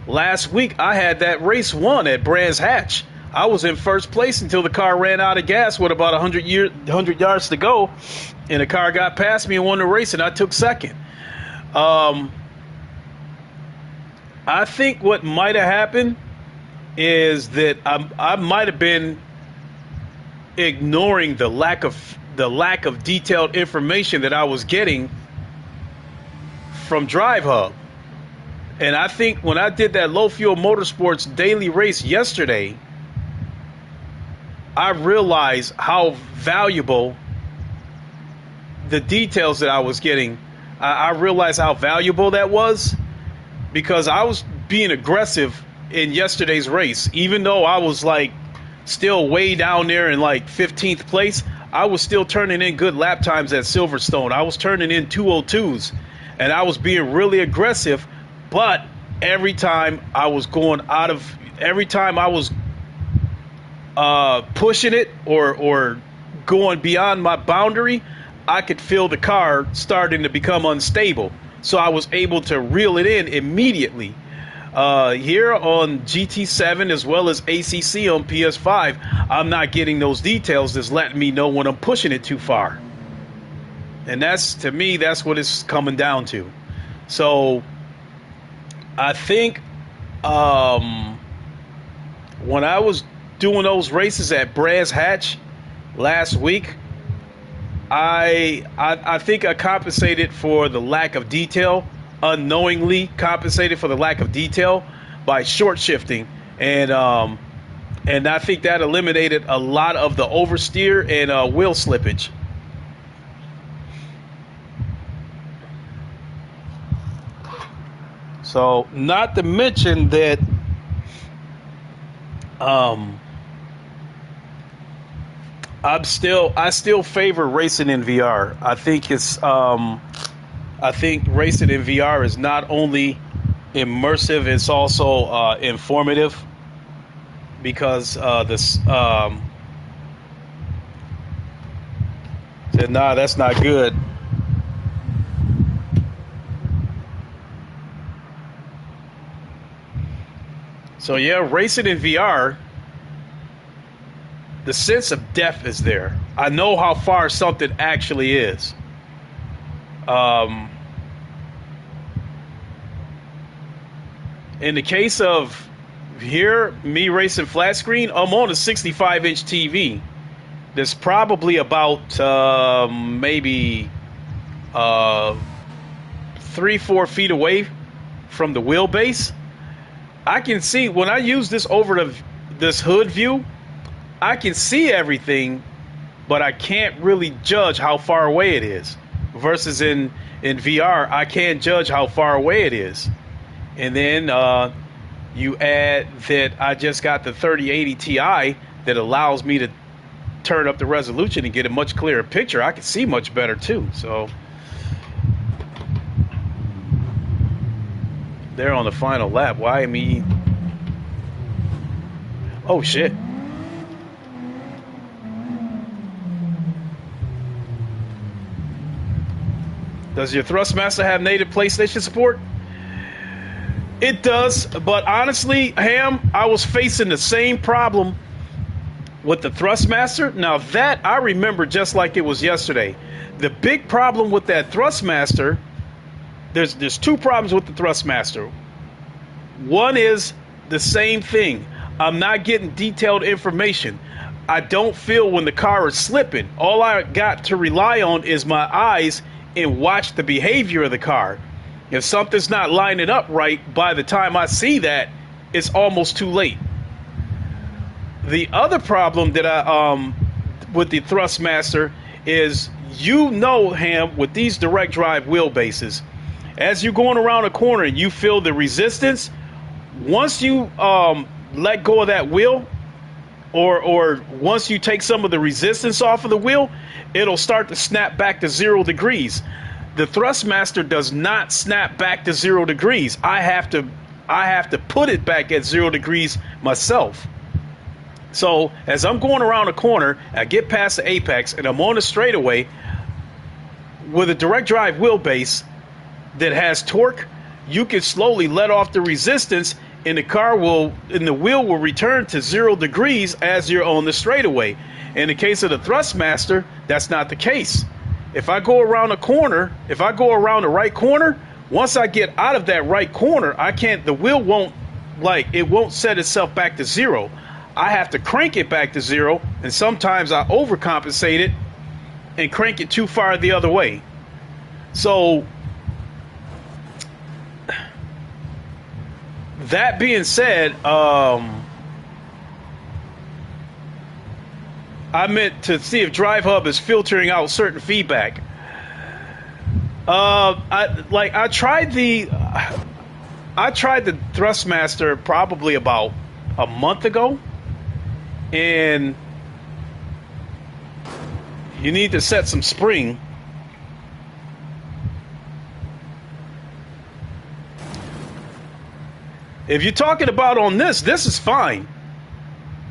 last week I had that race won at Brands Hatch. I was in first place until the car ran out of gas with about 100 yards to go, and the car got past me and won the race, and I took second. I think what might have happened is that I might have been ignoring the lack of detailed information that I was getting from Drivehub. And I think when I did that Low Fuel Motorsports daily race yesterday, I realized how valuable the details that I was getting. I realized how valuable that was, because I was being aggressive in yesterday's race. Even though I was like still way down there in like 15th place, I was still turning in good lap times at Silverstone. I was turning in 202s, and I was being really aggressive. But every time I was pushing it or going beyond my boundary, I could feel the car starting to become unstable. So I was able to reel it in immediately. Here on GT7 as well as ACC on PS5, I'm not getting those details that's letting me know when I'm pushing it too far. And to me, that's what it's coming down to. So I think when I was doing those races at Brands Hatch last week, I think I compensated for the lack of detail, unknowingly compensated for the lack of detail by short shifting, and I think that eliminated a lot of the oversteer and wheel slippage. So, not to mention that I still favor racing in VR. I think racing in VR is not only immersive, it's also informative, because this said, nah, that's not good. So yeah, racing in VR, the sense of depth is there. I know how far something actually is. In the case of here, me racing flat screen, I'm on a 65-inch TV. There's probably about maybe uh, 3-4 feet away from the wheelbase. I can see when I use this over this hood view, I can see everything, but I can't really judge how far away it is. Versus in VR, I can judge how far away it is. And then you add that I just got the 3080 Ti that allows me to turn up the resolution and get a much clearer picture. I can see much better too. So they're on the final lap. Why me? Oh shit. Does your Thrustmaster have native PlayStation support? It does, but honestly, Ham, I was facing the same problem with the Thrustmaster. Now that I remember just like it was yesterday. The big problem with that Thrustmaster, there's two problems with the Thrustmaster. One is the same thing. I'm not getting detailed information. I don't feel when the car is slipping. All I got to rely on is my eyes and watch the behavior of the car. If something's not lining up right, by the time I see that, it's almost too late. The other problem that I with the Thrustmaster is, you know, Ham, with these direct drive wheelbases, as you're going around a corner and you feel the resistance, once you let go of that wheel, or once you take some of the resistance off of the wheel, it'll start to snap back to 0 degrees. The Thrustmaster does not snap back to 0 degrees. I have to put it back at 0 degrees myself. So as I'm going around a corner, I get past the apex and I'm on the straightaway with a direct drive wheelbase that has torque, you can slowly let off the resistance and the wheel will return to 0 degrees as you're on the straightaway. In the case of the Thrustmaster, that's not the case. If I go around a corner, if I go around the right corner, once I get out of that right corner, the wheel won't set itself back to 0. I have to crank it back to 0, and sometimes I overcompensate it and crank it too far the other way. So that being said, I meant to see if Drivehub is filtering out certain feedback. I tried the Thrustmaster probably about a month ago, and you need to set some spring. If you're talking about on this is fine.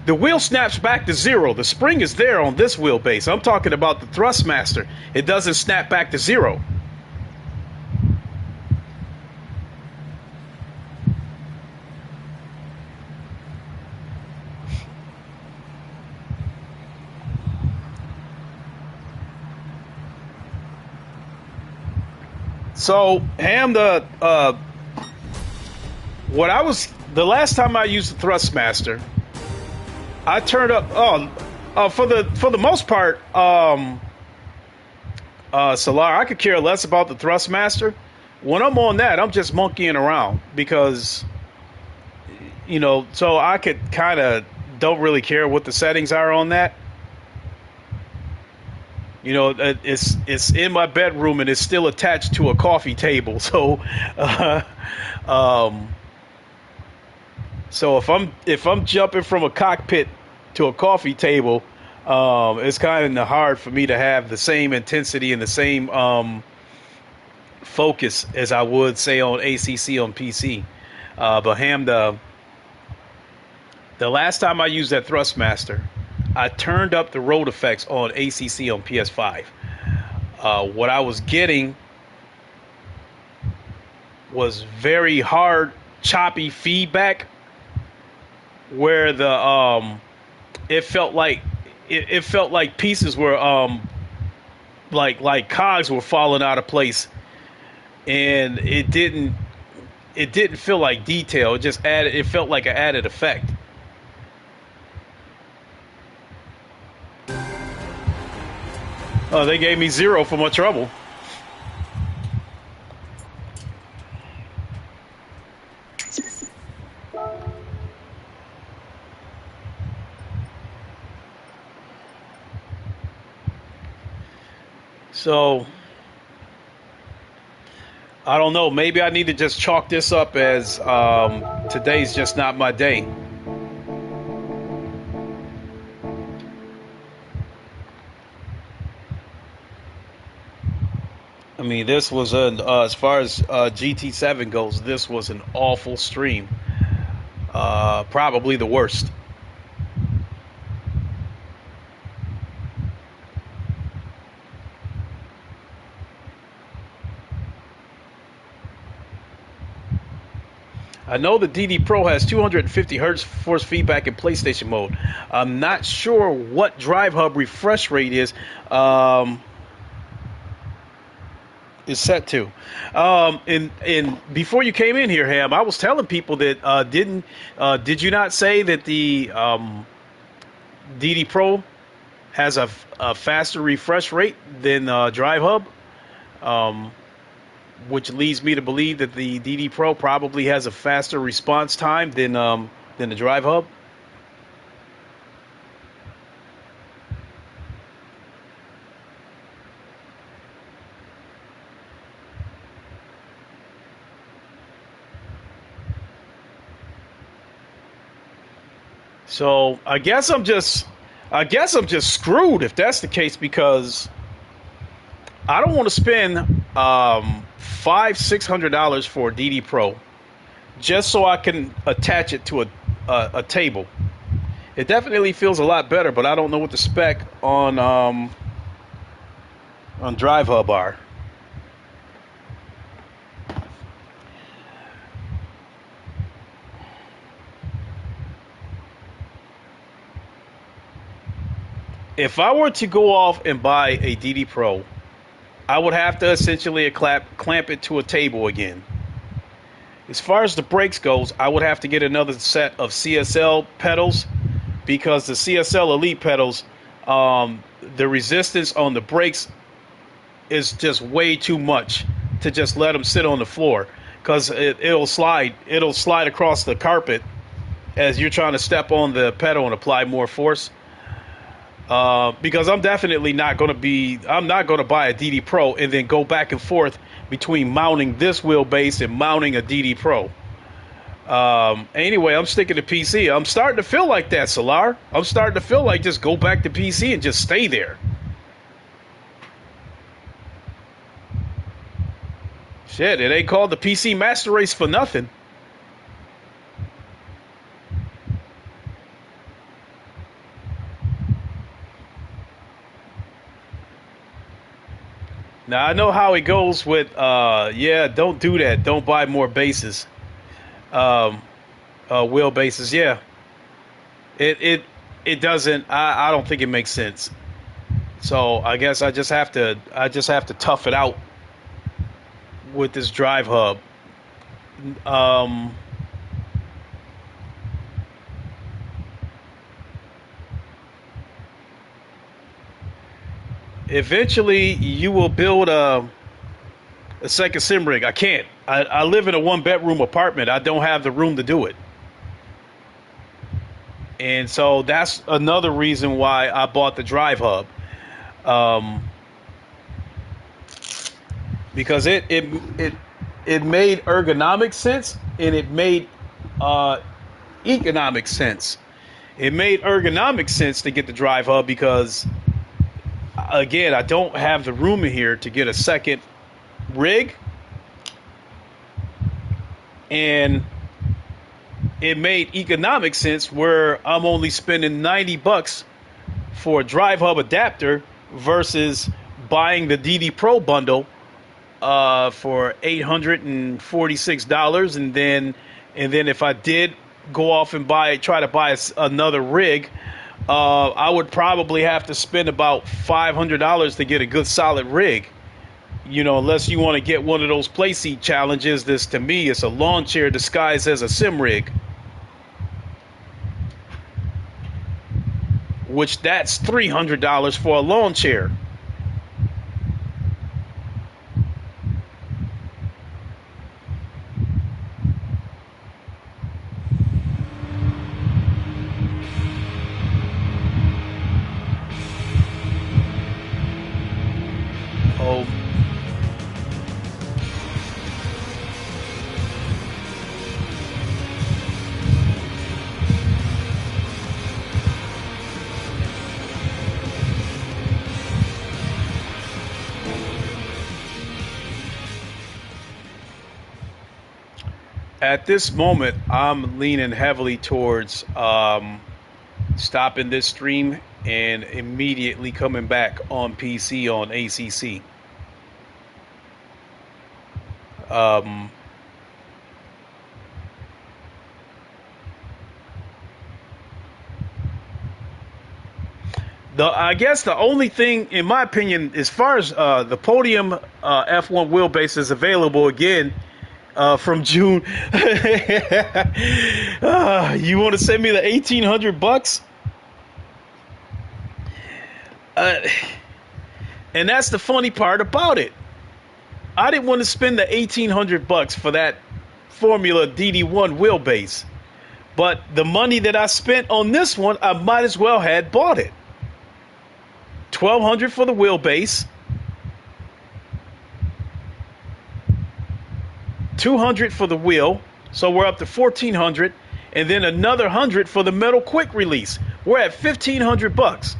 The wheel snaps back to 0. The spring is there on this wheelbase. I'm talking about the Thrustmaster. It doesn't snap back to 0. So, Ham, the last time I used the Thrustmaster, I turned up for the most part, Solar, I could care less about the Thrustmaster. When I'm on that, I'm just monkeying around because, you know, so I could kind of don't really care what the settings are on that. You know, it's in my bedroom and it's still attached to a coffee table. So, so if I'm jumping from a cockpit to a coffee table, it's kind of hard for me to have the same intensity and the same focus as I would say on ACC on PC. But Ham, the last time I used that Thrustmaster, I turned up the road effects on ACC on PS5. What I was getting was very hard, choppy feedback, where the it felt like pieces were like cogs were falling out of place, and it didn't feel like detail. It felt like an added effect. They gave me 0 for my trouble. So, I don't know. Maybe I need to just chalk this up as today's just not my day. I mean, this was as far as GT7 goes, this was an awful stream. Probably the worst. I know the DD Pro has 250 Hz force feedback in PlayStation mode. I'm not sure what Drivehub refresh rate is set to. And before you came in here, Ham, I was telling people that did you not say that the DD Pro has a faster refresh rate than Drivehub? Which leads me to believe that the DD Pro probably has a faster response time than the Drivehub. So I guess I'm just screwed if that's the case, because I don't want to spend $500-600 for a DD Pro just so I can attach it to a table. It definitely feels a lot better, but I don't know what the spec on Drivehub are. If I were to go off and buy a DD Pro, I would have to essentially clamp it to a table again. As far as the brakes goes, I would have to get another set of CSL pedals, because the CSL Elite pedals, the resistance on the brakes is just way too much to just let them sit on the floor, because it'll slide across the carpet as you're trying to step on the pedal and apply more force. Because I'm definitely not going to buy a DD Pro and then go back and forth between mounting this wheelbase and mounting a DD Pro. Anyway, I'm sticking to PC. I'm starting to feel like that, Solar. I'm starting to feel like just go back to PC and just stay there. Shit, it ain't called the PC Master Race for nothing. Now, I know how it goes with, yeah, don't do that. Don't buy more bases. Wheel bases, yeah. It doesn't, I don't think it makes sense. So I guess I just have to tough it out with this Drivehub. Eventually, you will build a second sim rig. I can't. I live in a one-bedroom apartment. I don't have the room to do it. And so that's another reason why I bought the Drivehub. Because it made ergonomic sense, and it made economic sense. It made ergonomic sense to get the Drivehub because, again, I don't have the room in here to get a second rig, and it made economic sense where I'm only spending $90 for a Drivehub adapter versus buying the DD Pro bundle for $846, and then if I did go off and try to buy another rig, I would probably have to spend about $500 to get a good solid rig. You know, unless you want to get one of those playseat challenges. This, to me, is a lawn chair disguised as a sim rig. Which that's $300 for a lawn chair. At this moment, I'm leaning heavily towards stopping this stream and immediately coming back on PC on ACC. Um, I guess the only thing, in my opinion, as far as the podium F1 wheelbase is available again from June. You want to send me the $1,800? And that's the funny part about it. I didn't want to spend the $1,800 for that Formula DD1 wheelbase, but the money that I spent on this one, I might as well had bought it. $1,200 for the wheelbase, $200 for the wheel, so we're up to $1,400, and then another $100 for the metal quick release. We're at $1,500.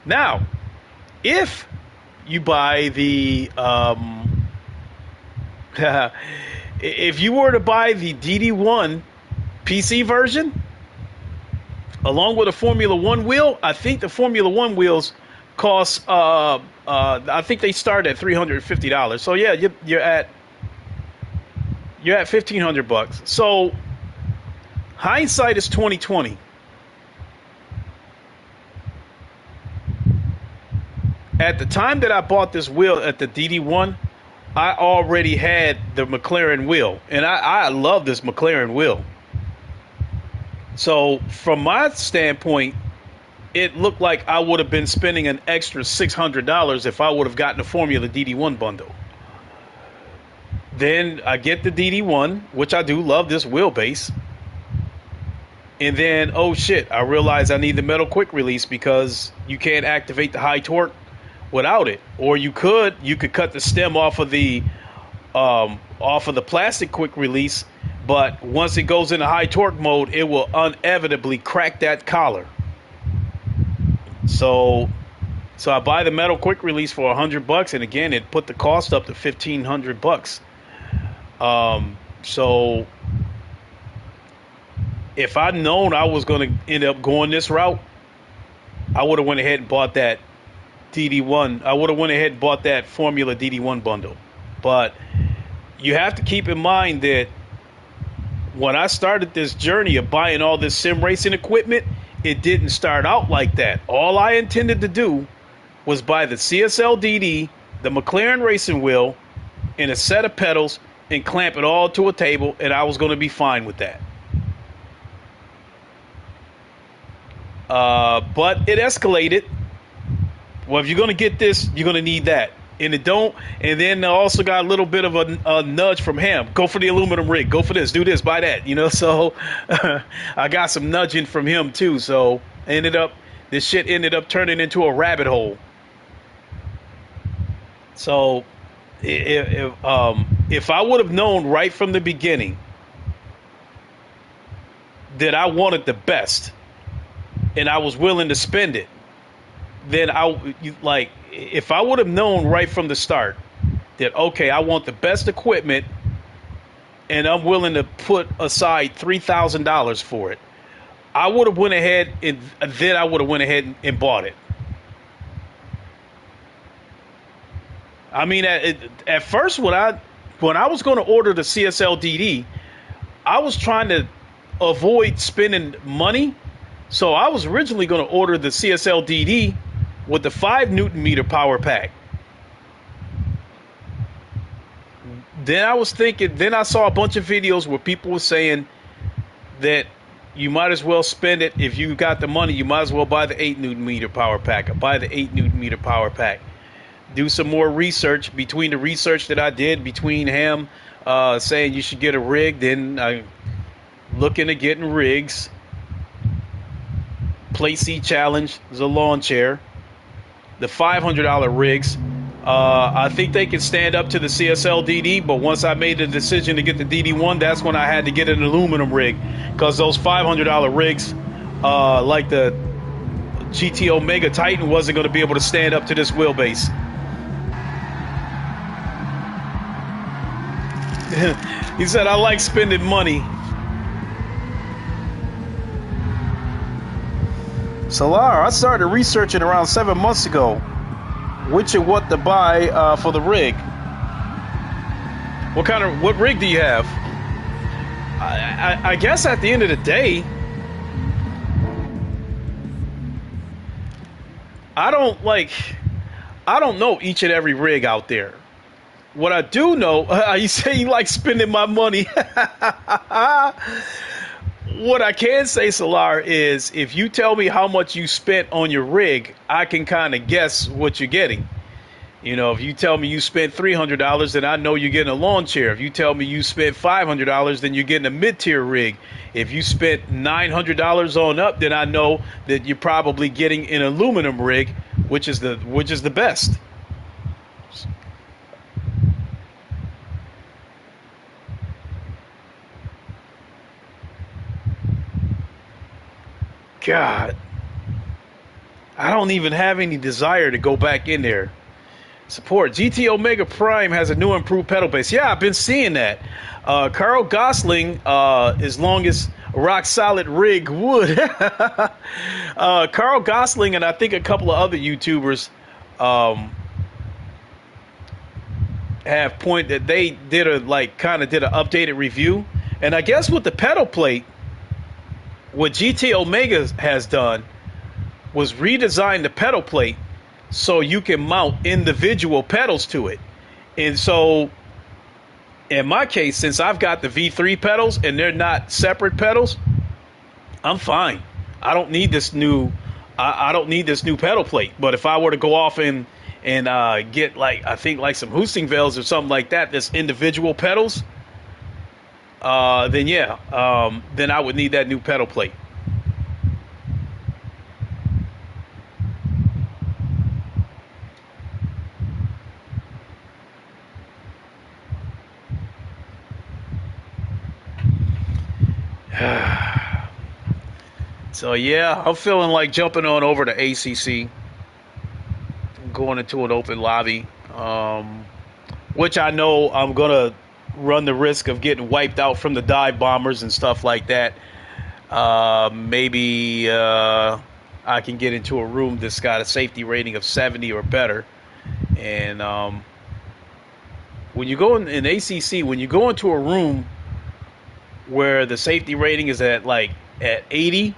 Now, if you buy the if you were to buy the DD1 PC version along with a Formula One wheel, I think the Formula One wheels cost I think they start at $350. So yeah, you're at $1,500. So hindsight is 2020. At the time that I bought this wheel at the DD1, I already had the McLaren wheel, and I love this McLaren wheel. So from my standpoint, it looked like I would have been spending an extra $600 if I would have gotten a Formula DD1 bundle. Then I get the DD1, which I do love this wheelbase. And then, oh shit, I realize I need the metal quick release because you can't activate the high torque without it. Or you could cut the stem off of the plastic quick release, but once it goes into high torque mode, it will inevitably crack that collar. So I buy the metal quick release for $100, and again, it put the cost up to $1,500. So if I'd known I was going to end up going this route, I would have went ahead and bought that DD1. I would have went ahead and bought that Formula DD1 bundle. But you have to keep in mind that when I started this journey of buying all this sim racing equipment, it didn't start out like that. All I intended to do was buy the CSL DD, the McLaren racing wheel, and a set of pedals, and clamp it all to a table, and I was going to be fine with that. But it escalated. Well, if you're going to get this, you're going to need that. And it don't. And then I also got a little bit of a nudge from him. Go for the aluminum rig. Go for this. Do this. Buy that. You know, so I got some nudging from him too. So this shit ended up turning into a rabbit hole. So if I would have known right from the beginning that I wanted the best and I was willing to spend it, then if I would have known right from the start that, okay, I want the best equipment and I'm willing to put aside $3,000 for it, I would have went ahead and then I would have went ahead and bought it. I mean, at first when I was going to order the CSL DD, I was trying to avoid spending money. So I was originally going to order the CSL DD with the 5 Newton meter power pack. Then I saw a bunch of videos where people were saying that you might as well spend it. If you got the money, you might as well buy the 8 Newton meter power pack or buy the 8 Newton meter power pack. Do some more research. Between the research that I did, between him saying you should get a rig, then I looking at getting rigs. Play C Challenge is a lawn chair. The $500 rigs, I think they can stand up to the CSL DD, but once I made the decision to get the DD1, that's when I had to get an aluminum rig, because those $500 rigs, like the GT Omega Titan, wasn't going to be able to stand up to this wheelbase. He said, I like spending money. Solar, I started researching around 7 months ago which and what to buy for the rig. What rig do you have? I guess at the end of the day, I don't know each and every rig out there. What I do know, you say you like spending my money. What I can say, Solar, is if you tell me how much you spent on your rig, I can kind of guess what you're getting. You know, if you tell me you spent $300, then I know you're getting a lawn chair. If you tell me you spent $500, then you're getting a mid-tier rig. If you spent $900 on up, then I know that you're probably getting an aluminum rig, which is the best. God, I don't even have any desire to go back in there. Support. GT Omega Prime has a new improved pedal base. Yeah, I've been seeing that. Carl Gosling, as long as rock solid rig would. Carl Gosling and I think a couple of other YouTubers have point that they did kind of did an updated review. And I guess with the pedal plate, what GT Omega has done was redesign the pedal plate so you can mount individual pedals to it. And so in my case, since I've got the V3 pedals and they're not separate pedals, I'm fine. I don't need this new I don't need this new pedal plate. But if I were to go off and get I think some Husting Veils or something like that, that's individual pedals, then yeah, then I would need that new pedal plate. So yeah, I'm feeling like jumping on over to ACC, going into an open lobby, which I know I'm gonna run the risk of getting wiped out from the dive bombers and stuff like that. Maybe I can get into a room that's got a safety rating of 70 or better. And when you go in ACC, when you go into a room where the safety rating is at 80,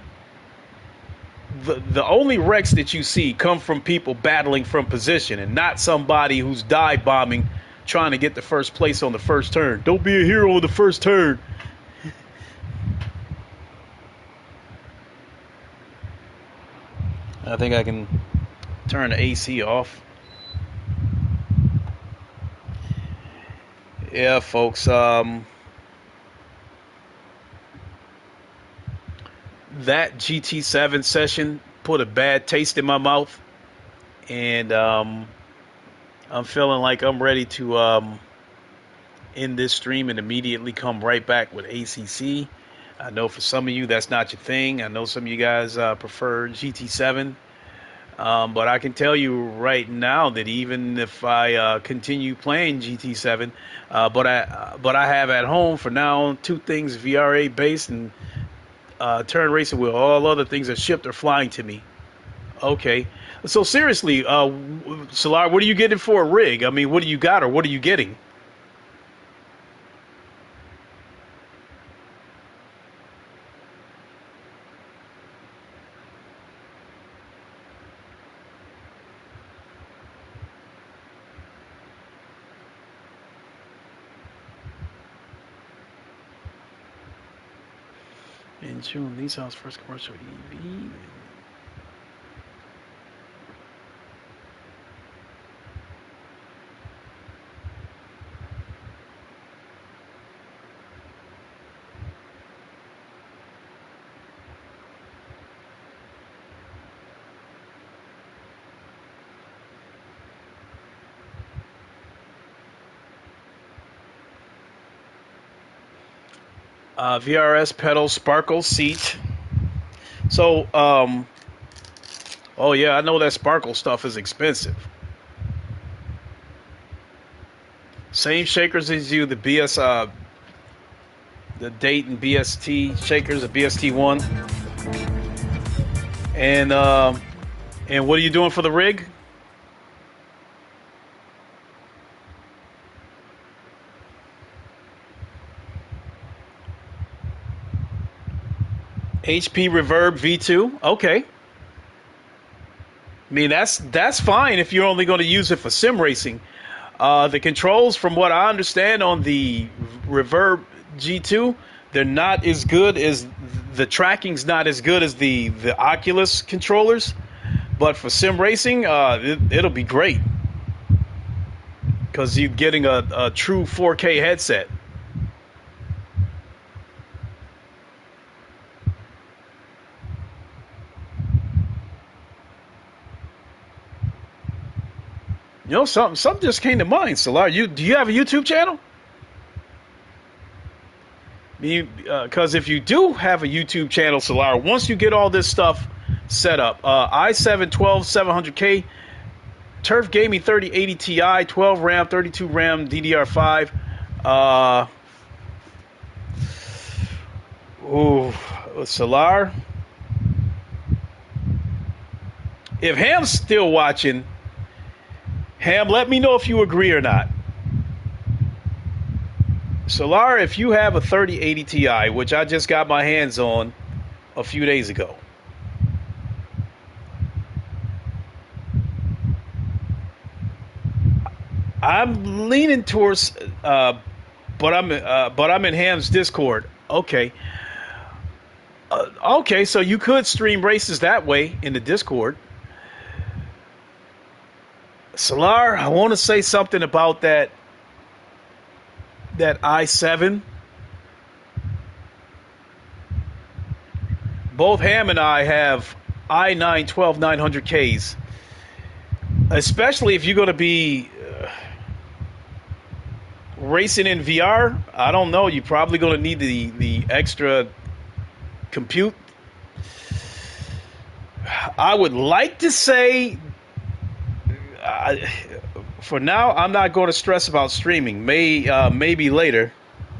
the only wrecks that you see come from people battling from position and not somebody who's dive bombing trying to get the first place on the first turn. Don't be a hero on the first turn. I think I can turn the AC off. Yeah, folks. That GT7 session put a bad taste in my mouth, and I'm feeling like I'm ready to end this stream and immediately come right back with ACC. I know for some of you that's not your thing. I know some of you guys prefer GT7, but I can tell you right now that even if I continue playing GT7, but I have at home for now two things: VRA based and turn racing wheel. All other things are shipped or flying to me. Okay. So seriously, Solar, what are you getting for a rig? I mean, what do you got, or what are you getting? In June, Nissan's first commercial EV. VRS pedal, sparkle seat. So, oh yeah, I know that sparkle stuff is expensive. Same shakers as you, the Dayton BST shakers, the BST1. And what are you doing for the rig? HP Reverb V2. Okay. I mean, that's fine if you're only going to use it for sim racing. The controls, from what I understand on the Reverb G2, they're not as good as the tracking's not as good as the Oculus controllers. But for sim racing, it'll be great because you're getting a true 4K headset. You know, something just came to mind, Solar. Do you have a YouTube channel? Because if you do have a YouTube channel, Solar, once you get all this stuff set up, i7 12700K, Turf Gaming 3080 Ti, 12 RAM, 32 RAM, DDR5. Solar. If Ham's still watching, Ham, let me know if you agree or not. Solar, if you have a 3080 Ti, which I just got my hands on a few days ago, I'm leaning towards, but I'm in Ham's Discord. Okay, okay, so you could stream races that way in the Discord. Solar, I want to say something about that i7. Both Ham and I have i9 12900Ks. Especially if you're going to be racing in VR, I don't know. You're probably going to need the extra compute. I would like to say, for now, I'm not going to stress about streaming. Maybe later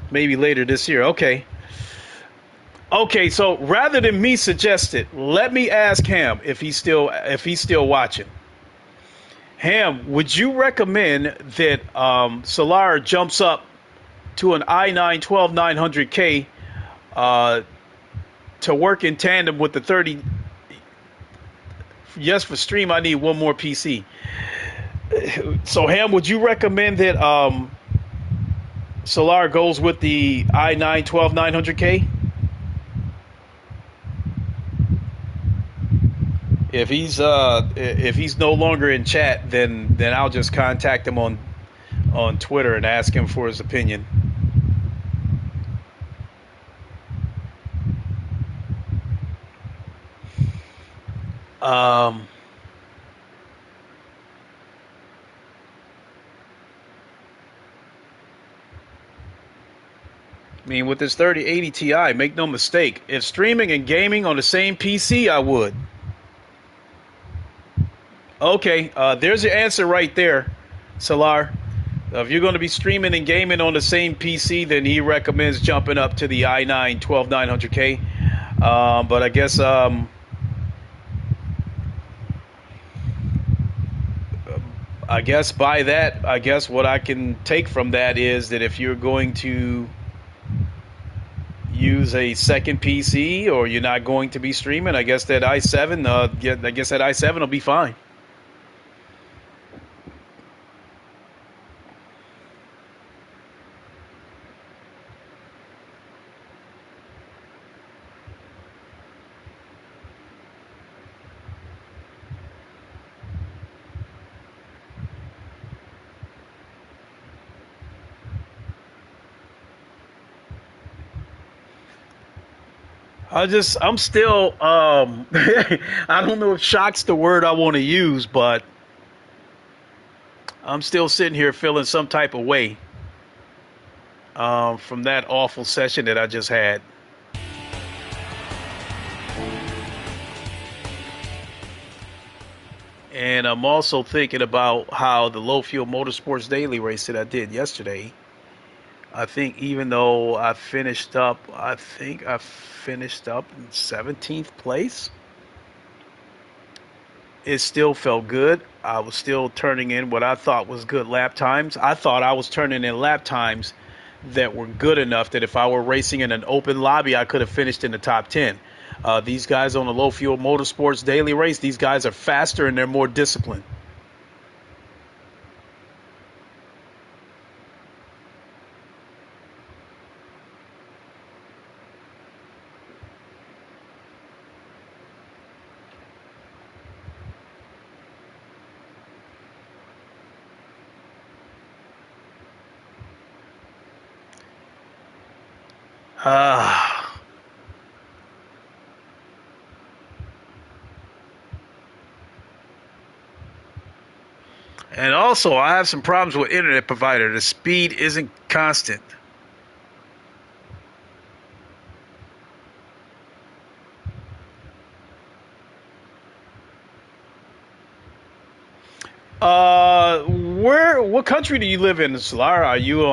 this year. Okay. Okay, so rather than me suggest it, let me ask Ham if he's still watching. Ham, would you recommend that Solar jumps up to an i9 12900K to work in tandem with the 30? Yes, for stream, I need one more PC. So, Ham, would you recommend that Solar goes with the i9 12900K? If he's no longer in chat, then I'll just contact him on Twitter and ask him for his opinion. I mean, with this 3080 Ti, make no mistake, if streaming and gaming on the same PC, I would. Okay, there's your answer right there, Solar. If you're going to be streaming and gaming on the same PC, then he recommends jumping up to the i9 12900K. But I guess by that, I guess what I can take from that is that if you're going to use a second PC or you're not going to be streaming, I guess that i7 will be fine. I'm still, I don't know if shock's the word I want to use, but I'm still sitting here feeling some type of way from that awful session that I just had. And I'm also thinking about how the low fuel motorsports daily race that I did yesterday. I think even though I think I finished up in 17th place. It still felt good. I was still turning in what I thought was good lap times. I thought I was turning in lap times that were good enough that if I were racing in an open lobby, I could have finished in the top 10. These guys on the low fuel motorsports daily race, these guys are faster and they're more disciplined. Uh, and also, I have some problems with internet provider. The speed isn't constant. What country do you live in, Solar? Are you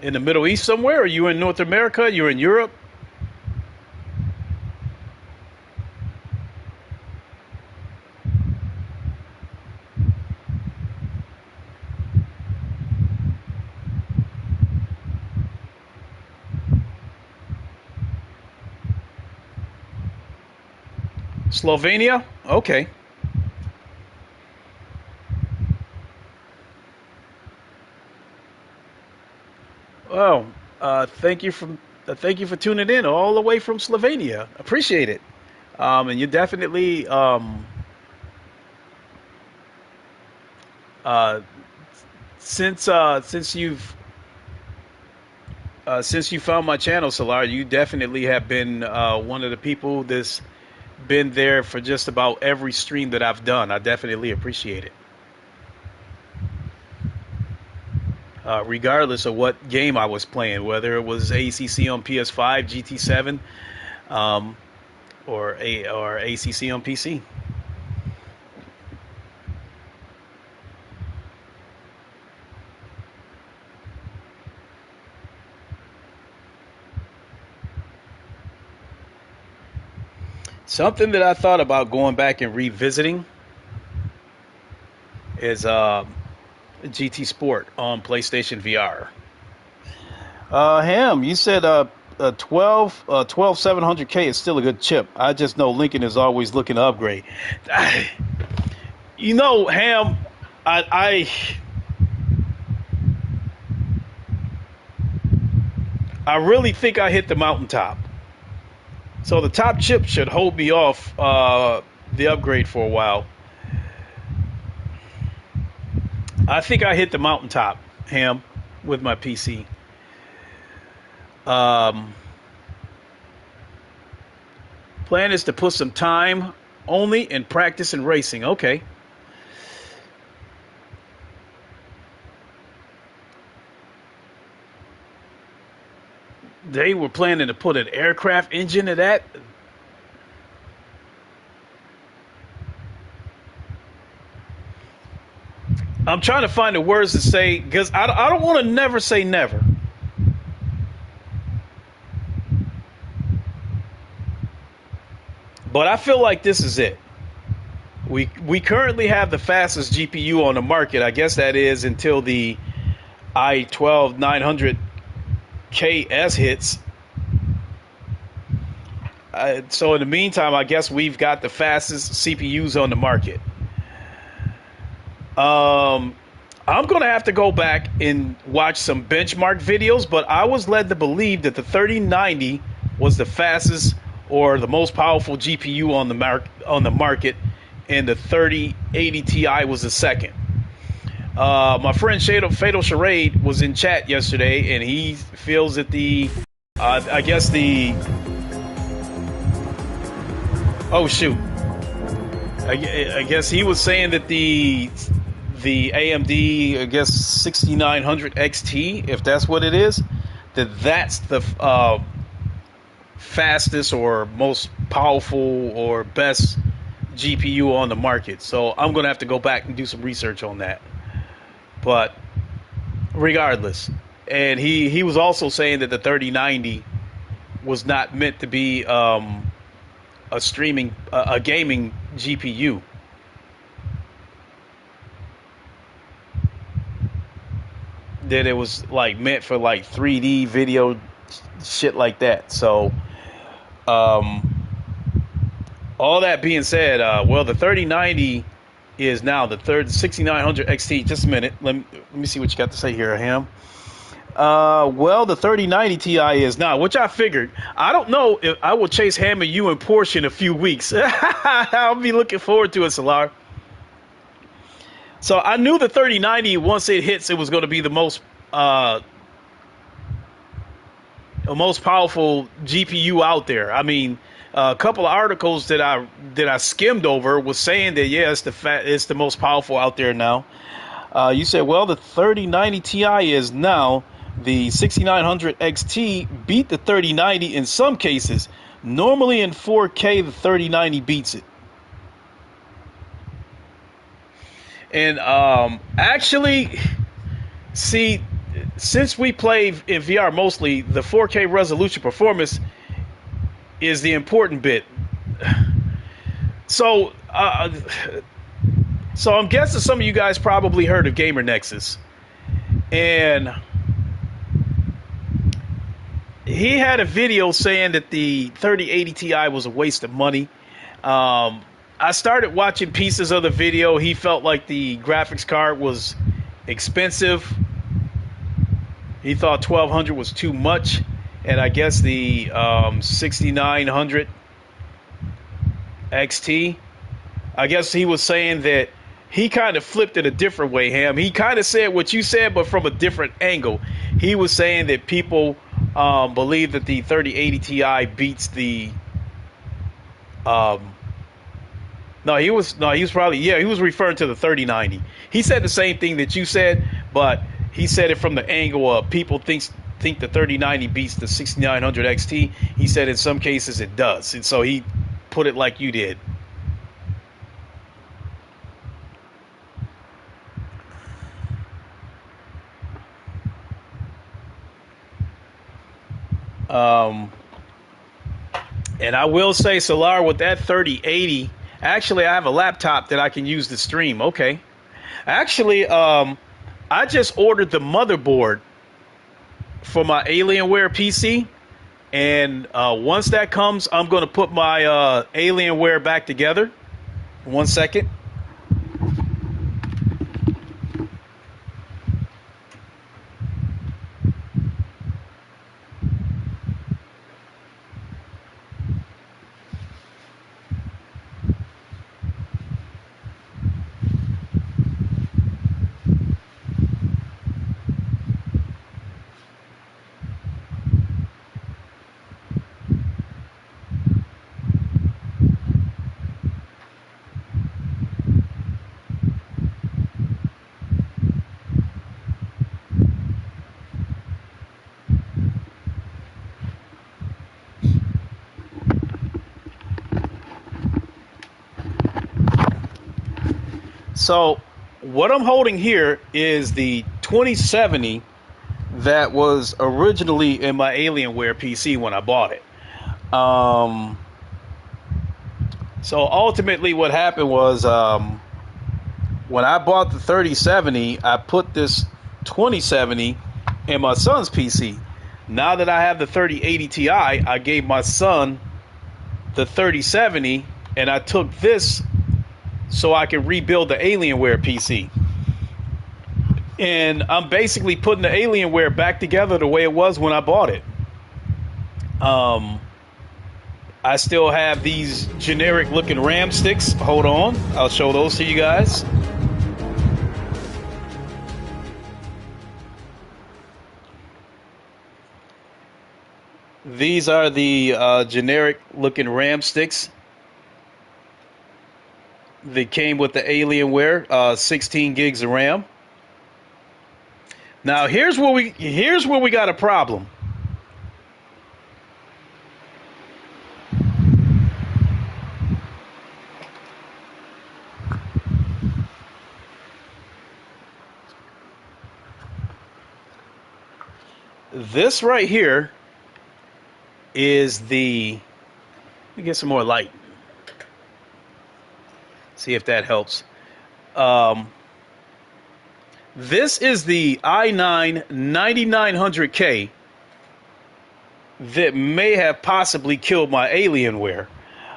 in the Middle East somewhere? Are you in North America? You're in Europe? Slovenia? Okay. Well, thank you for tuning in all the way from Slovenia. Appreciate it. And you definitely uh, since you found my channel, Solar, you definitely have been one of the people that's been there for just about every stream that I've done. I definitely appreciate it. Regardless of what game I was playing, whether it was ACC on PS5, GT7, um, or ACC on PC. Something that I thought about going back and revisiting is GT Sport on PlayStation VR. Ham, you said 12 700K is still a good chip. I just know Lincoln is always looking to upgrade. You know, Ham, I I really think I hit the mountaintop. So the top chip should hold me off the upgrade for a while. I think I hit the mountaintop, Ham, with my PC. Um, Plan is to put some time only in practice and racing. Okay. They were planning to put an aircraft engine to that. I'm trying to find the words to say because I don't want to never say never. But I feel like this is it. We currently have the fastest GPU on the market. I guess that is until the i12 900KS hits. So in the meantime, I guess we've got the fastest CPUs on the market. I'm going to have to go back and watch some benchmark videos, but I was led to believe that the 3090 was the fastest or the most powerful GPU on the market, and the 3080 Ti was the second. My friend Fatal Charade was in chat yesterday, and he feels that I guess oh shoot, I guess he was saying that the AMD, I guess 6900 XT, if that's what it is, that's the fastest or most powerful or best GPU on the market. So I'm going to have to go back and do some research on that. But regardless, and he was also saying that the 3090 was not meant to be a gaming GPU. That it was like meant for like 3D video shit like that. So all that being said, well, the 3090 is now the 6900 XT. Just a minute, let me see what you got to say here, Ham. Well, the 3090 Ti is now, which I figured. I don't know if I will chase Ham and you in Porsche in a few weeks. I'll be looking forward to it, Solar. So I knew the 3090, once it hits, it was going to be the most powerful GPU out there. I mean, a couple of articles that I skimmed over was saying that yeah, it's the most powerful out there now. You said, well, the 3090 Ti is now the 6900 XT beat the 3090 in some cases. Normally in 4K, the 3090 beats it. And actually, see, since we play in VR mostly, the 4K resolution performance is the important bit. So I'm guessing some of you guys probably heard of Gamer Nexus. And he had a video saying that the 3080 Ti was a waste of money. I started watching pieces of the video. He felt like the graphics card was expensive. He thought 1200 was too much. And I guess the 6900 XT, I guess he was saying that he kind of flipped it a different way, Ham. He kind of said what you said, but from a different angle. He was saying that people believe that the 3080 Ti beats the he was referring to the 3090. He said the same thing that you said, but he said it from the angle of people think the 3090 beats the 6900 XT. He said in some cases it does, and so he put it like you did. And I will say, Solar, with that 3080, actually, I have a laptop that I can use to stream. Okay. Actually, I just ordered the motherboard for my Alienware PC. And once that comes, I'm going to put my Alienware back together. 1 second. So what I'm holding here is the 2070 that was originally in my Alienware PC when I bought it. So ultimately what happened was when I bought the 3070, I put this 2070 in my son's PC. Now that I have the 3080 Ti, I gave my son the 3070, and I took this so I can rebuild the Alienware PC. And I'm basically putting the Alienware back together the way it was when I bought it. I still have these generic looking RAM sticks. Hold on, I'll show those to you guys. These are the generic looking RAM sticks. They came with the Alienware, 16 gigs of RAM. Now here's where we got a problem. This right here is the. Let me get some more light. See if that helps. This is the i9 9900K that may have possibly killed my Alienware.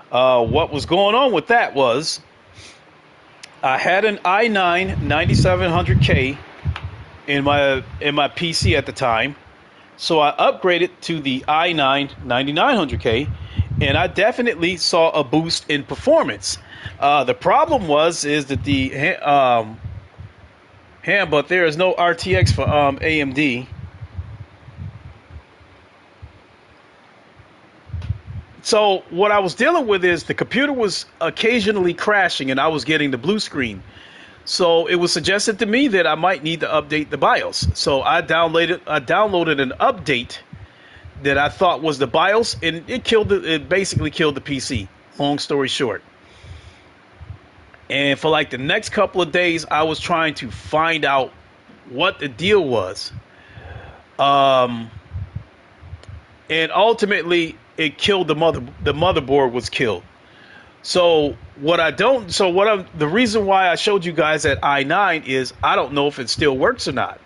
What was going on with that was I had an i9 9700K in my PC at the time, so I upgraded to the i9 9900K, and I definitely saw a boost in performance. The problem is that but there is no RTX for AMD. So what I was dealing with is the computer was occasionally crashing and I was getting the blue screen. So it was suggested to me that I might need to update the BIOS. So I downloaded an update that I thought was the BIOS, and it basically killed the PC. Long story short. And for like the next couple of days, I was trying to find out what the deal was. And ultimately, it killed the motherboard was killed. The reason why I showed you guys that i9 is I don't know if it still works or not.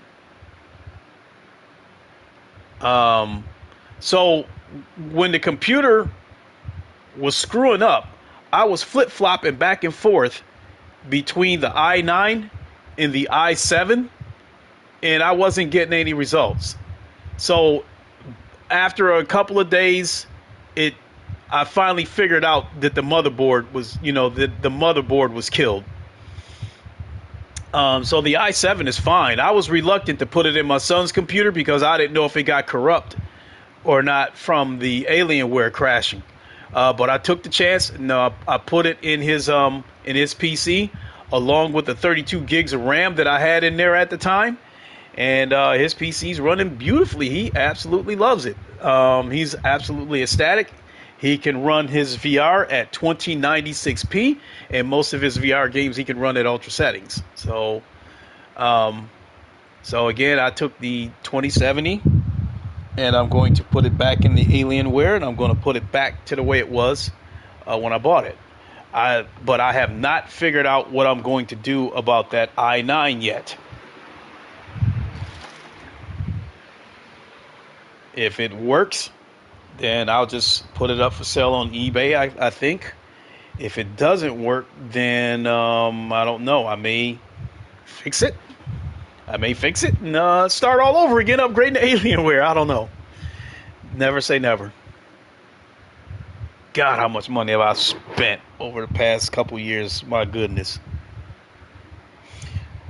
So when the computer was screwing up, I was flip-flopping back and forth between the i9 and the i7, and I wasn't getting any results. So after a couple of days, I finally figured out that the motherboard was, the motherboard was killed. So the i7 is fine. I was reluctant to put it in my son's computer because I didn't know if it got corrupt or not from the Alienware crashing. But I took the chance and I put it in his PC along with the 32 gigs of RAM that I had in there at the time. And his PC's running beautifully. He absolutely loves it. He's absolutely ecstatic. He can run his VR at 2096p, and most of his VR games he can run at ultra settings. So again, I took the 2070, and I'm going to put it back in the Alienware, and I'm going to put it back to the way it was when I bought it. But I have not figured out what I'm going to do about that i9 yet. If it works, then I'll just put it up for sale on eBay, I think. If it doesn't work, then I don't know. I may fix it. And start all over again, upgrading to Alienware. I don't know. Never say never. God, how much money have I spent over the past couple years? My goodness.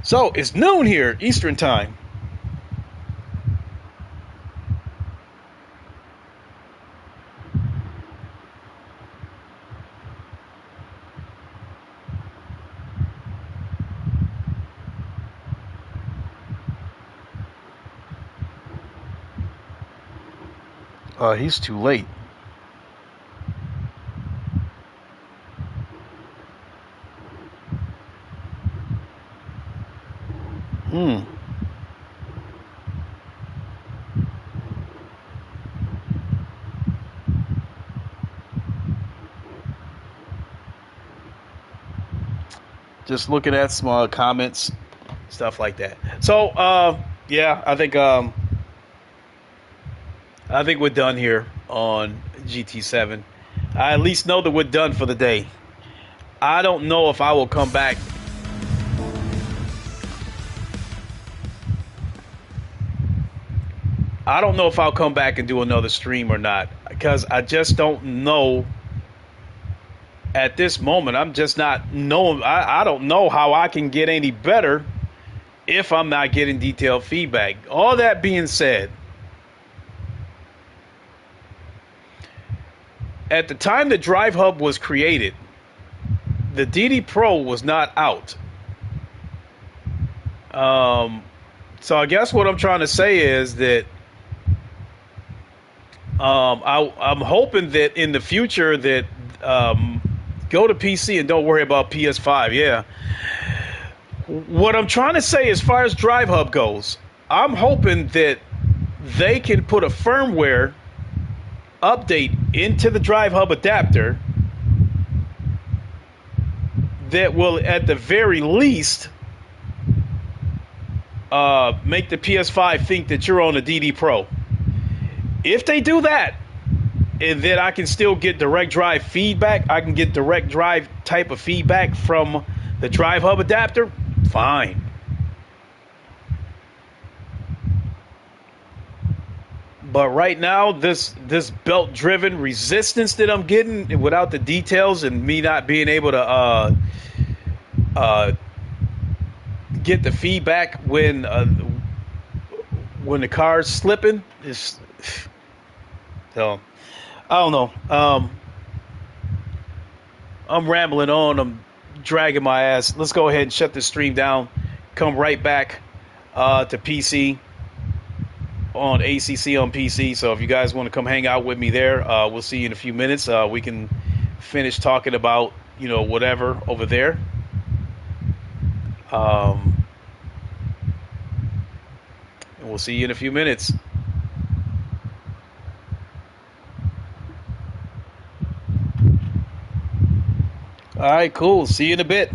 So, it's noon here, Eastern Time. He's too late. Just looking at some comments, stuff like that. So, yeah, I think we're done here on GT7. I at least know that we're done for the day. I don't know if I will come back. I don't know if I'll come back and do another stream or not, because I just don't know. At this moment, I'm just not knowing. I don't know how I can get any better if I'm not getting detailed feedback. All that being said, at the time the Drivehub was created, the DD Pro was not out. So I guess what I'm trying to say is that I'm hoping that in the future that go to PC and don't worry about PS5. Yeah. What I'm trying to say as far as Drivehub goes, I'm hoping that they can put a firmware update into the Drivehub adapter that will, at the very least, make the PS5 think that you're on a DD Pro. If they do that, and then I can still get direct drive feedback, I can get direct drive type of feedback from the Drivehub adapter, fine. But right now, this belt-driven resistance that I'm getting, without the details and me not being able to get the feedback when the car's slipping, is so I don't know. I'm rambling on. I'm dragging my ass. Let's go ahead and shut this stream down. Come right back to PC. On ACC on PC. So if you guys want to come hang out with me there, we'll see you in a few minutes. We can finish talking about, whatever over there. And we'll see you in a few minutes. All right, cool. See you in a bit.